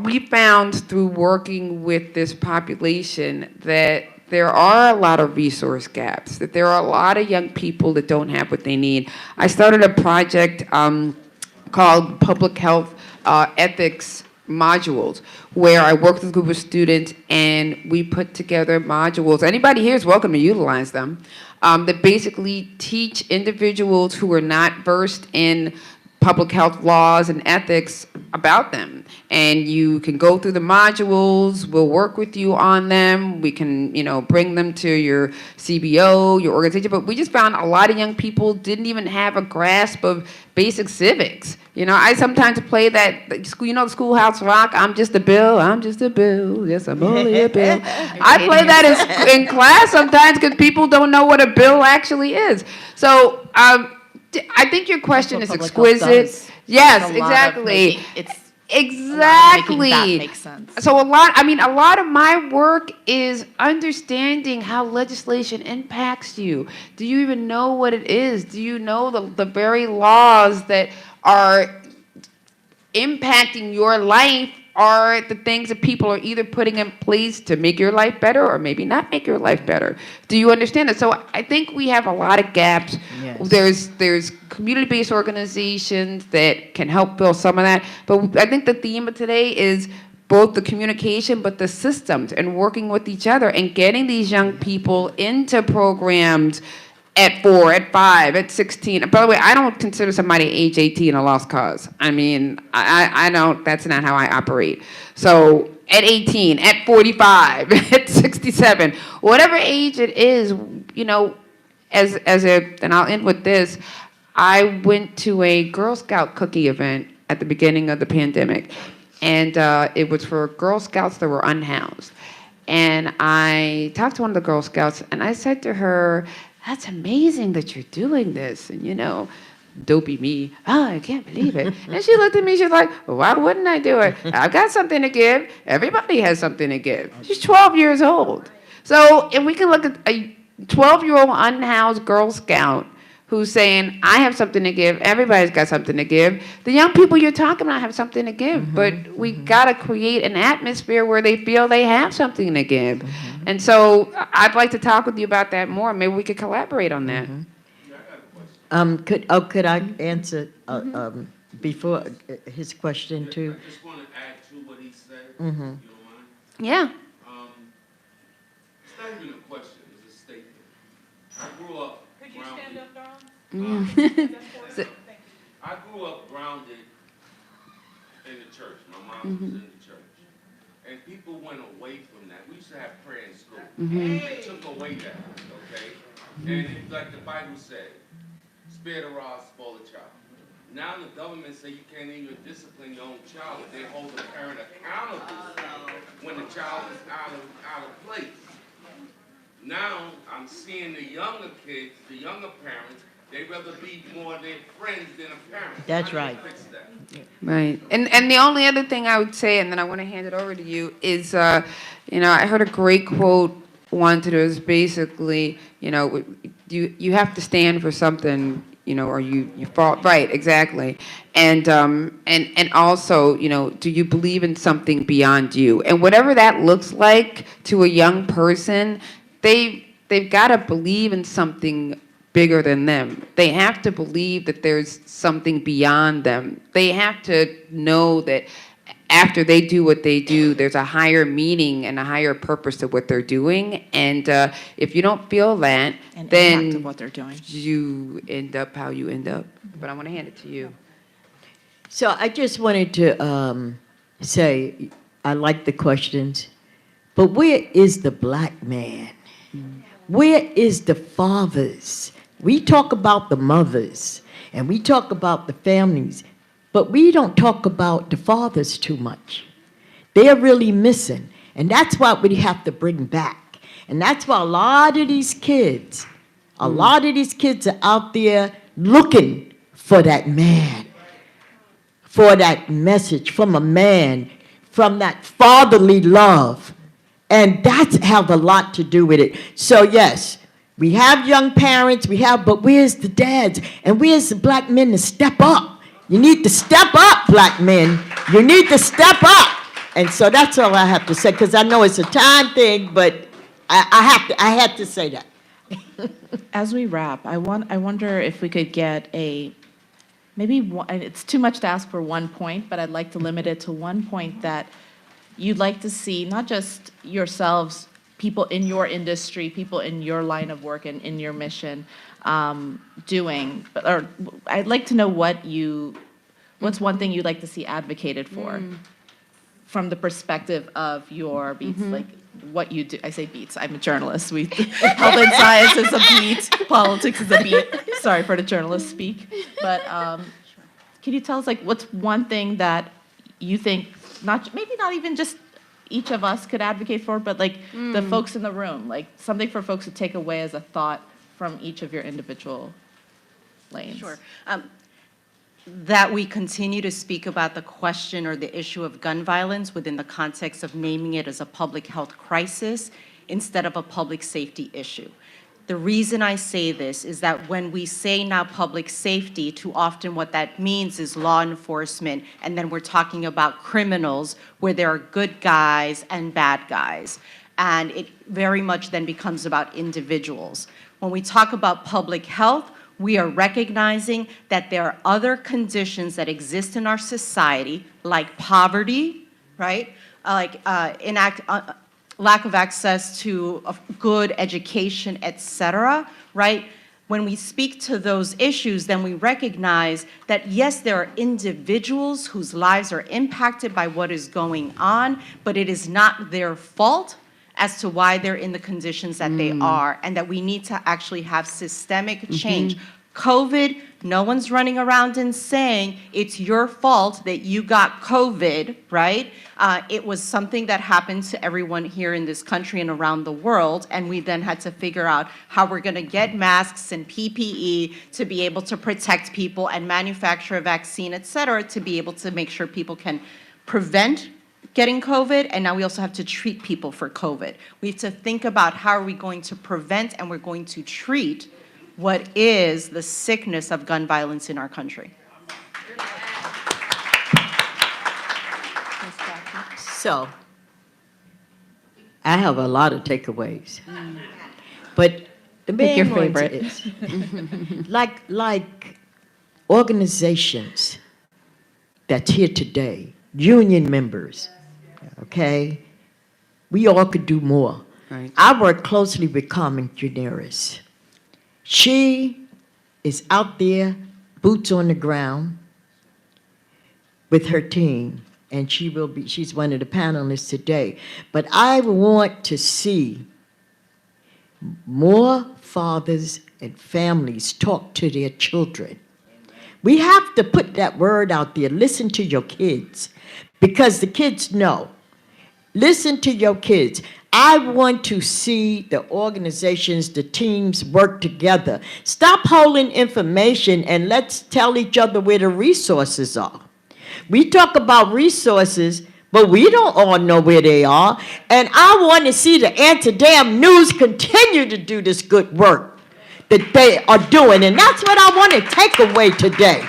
we found through working with this population that there are a lot of resource gaps, that there are a lot of young people that don't have what they need. I started a project called Public Health Ethics Modules, where I worked with a group of students and we put together modules. Anybody here is welcome to utilize them, that basically teach individuals who are not versed in public health laws and ethics about them. And you can go through the modules, we'll work with you on them, we can, bring them to your CBO, your organization, but we just found a lot of young people didn't even have a grasp of basic civics. I sometimes play that, the Schoolhouse Rock, I'm just a bill, yes, I'm only a bill. I play that in class sometimes because people don't know what a bill actually is. So, I think your question is exquisite. Yes, exactly. Exactly. That makes sense. So a lot of my work is understanding how legislation impacts you. Do you even know what it is? Do you know the very laws that are impacting your life are the things that people are either putting in place to make your life better or maybe not make your life better. Do you understand it? So I think we have a lot of gaps. Yes. There's community-based organizations that can help fill some of that. But I think the theme of today is both the communication but the systems and working with each other and getting these young people into programs at 4, at 5, at 16. By the way, I don't consider somebody age 18 a lost cause. I don't, that's not how I operate. So at 18, at 45, at 67, whatever age it is, and I'll end with this, I went to a Girl Scout cookie event at the beginning of the pandemic. And it was for Girl Scouts that were unhoused. And I talked to one of the Girl Scouts and I said to her, "That's amazing that you're doing this." And dopey me, "Oh, I can't believe it." And she looked at me, she's like, "Well, why wouldn't I do it? I've got something to give. Everybody has something to give." She's 12 years old. So if we can look at a 12-year-old unhoused Girl Scout who's saying, "I have something to give, everybody's got something to give." The young people you're talking about have something to give, but we gotta create an atmosphere where they feel they have something to give. And so I'd like to talk with you about that more. Maybe we could collaborate on that. Could I answer before his question too? I just want to add to what he said, if Mhm. you don't mind. Yeah. It's not even a question, it's a statement. I grew up grounded. I grew up grounded in the church. My mom was in the church. And people went away from that. We used to have prayer in school. They took away that, okay? And it's like the Bible said, spare the rod, spoil the child. Now the government say you can't even discipline your own child, but they hold the parent accountable when the child is out of place. Now I'm seeing the younger kids, the younger parents, they rather be more their friends than a parent. That's How do you right. fix that? Right. And the only other thing I would say, and then I want to hand it over to you, is, I heard a great quote once that was basically, you have to stand for something, or you fall, right, exactly. And also, do you believe in something beyond you? And whatever that looks like to a young person, they've got to believe in something bigger than them. They have to believe that there's something beyond them. They have to know that after they do what they do, there's a higher meaning and a higher purpose to what they're doing. And if you don't feel that, An then impact of what they're doing. you end up how you end up. But I want to hand it to you. So I just wanted to say, I like the questions, but where is the black man? Where is the fathers? We talk about the mothers and we talk about the families, but we don't talk about the fathers too much. They're really missing. And that's what we have to bring back. And that's why a lot of these kids are out there looking for that man, for that message from a man, from that fatherly love. And that's have a lot to do with it. So yes, we have young parents, but where's the dads? And where's the black men to step up? You need to step up, black men. You need to step up. And so that's all I have to say, because I know it's a time thing, but I had to say that. As we wrap, I wonder if we could get it's too much to ask for one point, but I'd like to limit it to one point that you'd like to see, not just yourselves, people in your industry, people in your line of work and in your mission doing, or I'd like to know what you What's one thing you'd like to see advocated for from the perspective of your beats, like what you do? I say beats, I'm a journalist. Health and science is a beat, politics is a beat. Sorry for the journalist speak. But can you tell us, like, what's one thing that you think, maybe not even just each of us could advocate for, but like the folks in the room, like something for folks to take away as a thought from each of your individual lanes? Sure. That we continue to speak about the question or the issue of gun violence within the context of naming it as a public health crisis instead of a public safety issue. The reason I say this is that when we say now public safety, too often what that means is law enforcement, and then we're talking about criminals where there are good guys and bad guys. And it very much then becomes about individuals. When we talk about public health, we are recognizing that there are other conditions that exist in our society, like poverty, right? Lack of access to a good education, et cetera, right? When we speak to those issues, then we recognize that yes, there are individuals whose lives are impacted by what is going on, but it is not their fault as to why they're in the conditions that they are, and that we need to actually have systemic change. COVID, no one's running around and saying it's your fault that you got COVID, right? It was something that happened to everyone here in this country and around the world, and we then had to figure out how we're gonna get masks and PPE to be able to protect people and manufacture a vaccine, et cetera, to be able to make sure people can prevent getting COVID, and now we also have to treat people for COVID. We have to think about how are we going to prevent and we're going to treat what is the sickness of gun violence in our country. So, I have a lot of takeaways. But the Pick your main ones favorite. is, like organizations that's here today, union members, okay? We all could do more. Right. I work closely with Carmen Juneris. She is out there, boots on the ground, with her team, and she's one of the panelists today. But I want to see more fathers and families talk to their children. We have to put that word out there, listen to your kids, because the kids know. Listen to your kids. I want to see the organizations, the teams work together. Stop holding information and let's tell each other where the resources are. We talk about resources, but we don't all know where they are. And I want to see the Amsterdam News continue to do this good work that they are doing. And that's what I want to take away today.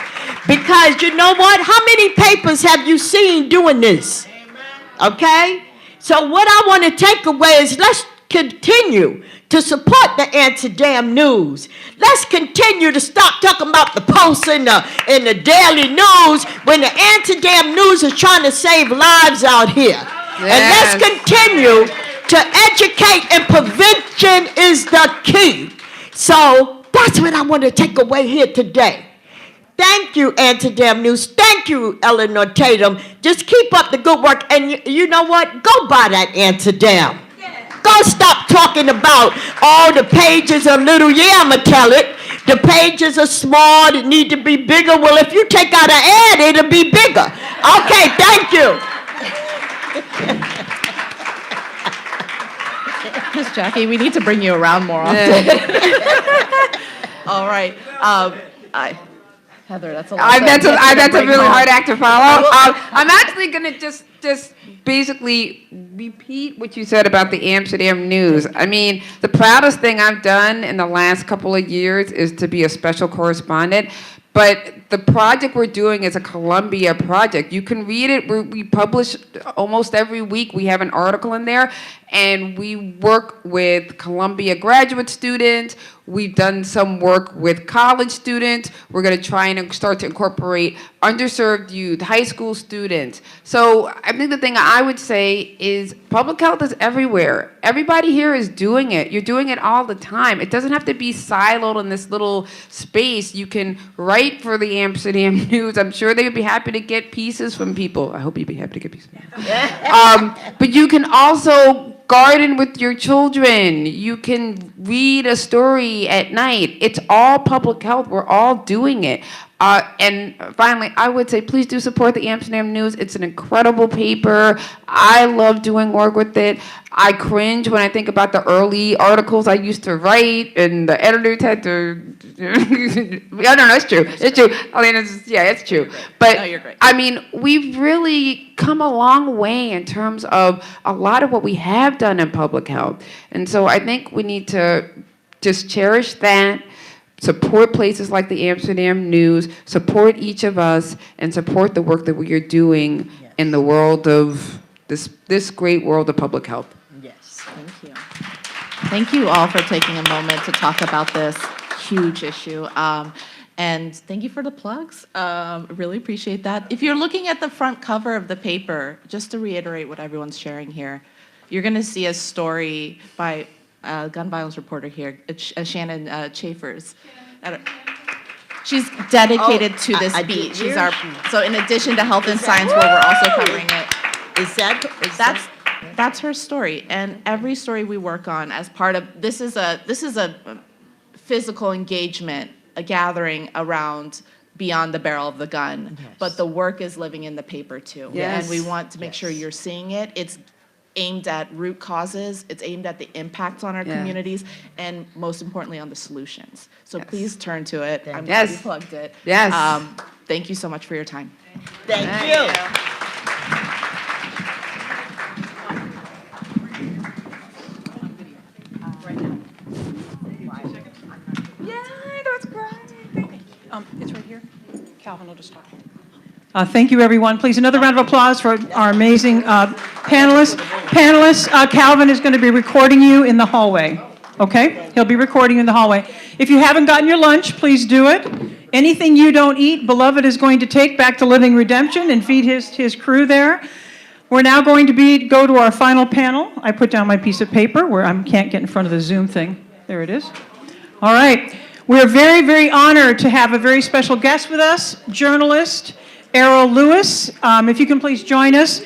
Because you know what? How many papers have you seen doing this? Okay? So what I want to take away is let's continue to support the Amsterdam News. Let's continue to stop talking about the Post and the Daily News when the Amsterdam News is trying to save lives out here. Yes. And let's continue to educate, and prevention is the key. So that's what I want to take away here today. Thank you, Amsterdam News. Thank you, Eleanor Tatum. Just keep up the good work. And you know what? Go buy that Amsterdam. Go stop talking about all the pages are little. Yeah, I'm going to tell it. The pages are small. They need to be bigger. Well, if you take out an ad, it'll be bigger. Okay, thank you. Miss Jackie, we need to bring you around more often. All right. Heather, that's a lot. That's a really hard act to follow. I'm actually going to just basically repeat what you said about the Amsterdam News. I mean, the proudest thing I've done in the last couple of years is to be a special correspondent. But the project we're doing is a Columbia project. You can read it. We publish almost every week. We have an article in there. and we work with Columbia graduate students. We've done some work with college students. We're going to try and start to incorporate underserved youth, high school students. So I think the thing I would say is public health is everywhere. Everybody here is doing it. You're doing it all the time. It doesn't have to be siloed in this little space. You can write for the Amsterdam News. I'm sure they would be happy to get pieces from people. I hope you'd be happy to get pieces. But you can also garden with your children. You can read a story at night. It's all public health. We're all doing it. And finally, I would say please do support the Amsterdam News. It's an incredible paper. I love doing work with it. I cringe when I think about the early articles I used to write, and the editors had to. I don't know. It's true. It's true. I mean, it's true. But No, you're great. I mean, we've really come a long way in terms of a lot of what we have done in public health, and so I think we need to just cherish that. Support places like the Amsterdam News, support each of us, and support the work that we are doing in the world of this great world of public health. Yes, thank you. Thank you all for taking a moment to talk about this huge issue. And thank you for the plugs. Really appreciate that. If you're looking at the front cover of the paper, just to reiterate what everyone's sharing here, you're going to see a story by gun violence reporter here, Shannon Chafers. She's dedicated to this beat. She's our, so in addition to health and science, where we're also covering it. That's her story. And every story we work on as part of, this is a physical engagement, a gathering around beyond the barrel of the gun. Yes. But the work is living in the paper too. Yes. And we want to make sure you're seeing it. It's aimed at root causes, it's aimed at the impacts on our communities, and most importantly on the solutions. So please turn to it. I'm glad you plugged it. Yes. Thank you so much for your time. Thank you. It's right here. Calvin will just talk. Thank you, everyone. Please, another round of applause for our amazing panelists. Calvin is going to be recording you in the hallway, okay? He'll be recording you in the hallway. If you haven't gotten your lunch, please do it. Anything you don't eat, Beloved is going to take back to Living Redemption and feed his crew there. We're now going to go to our final panel. I put down my piece of paper where I can't get in front of the Zoom thing. There it is. All right. We're very, very honored to have a very special guest with us, journalist Errol Lewis. If you can please join us.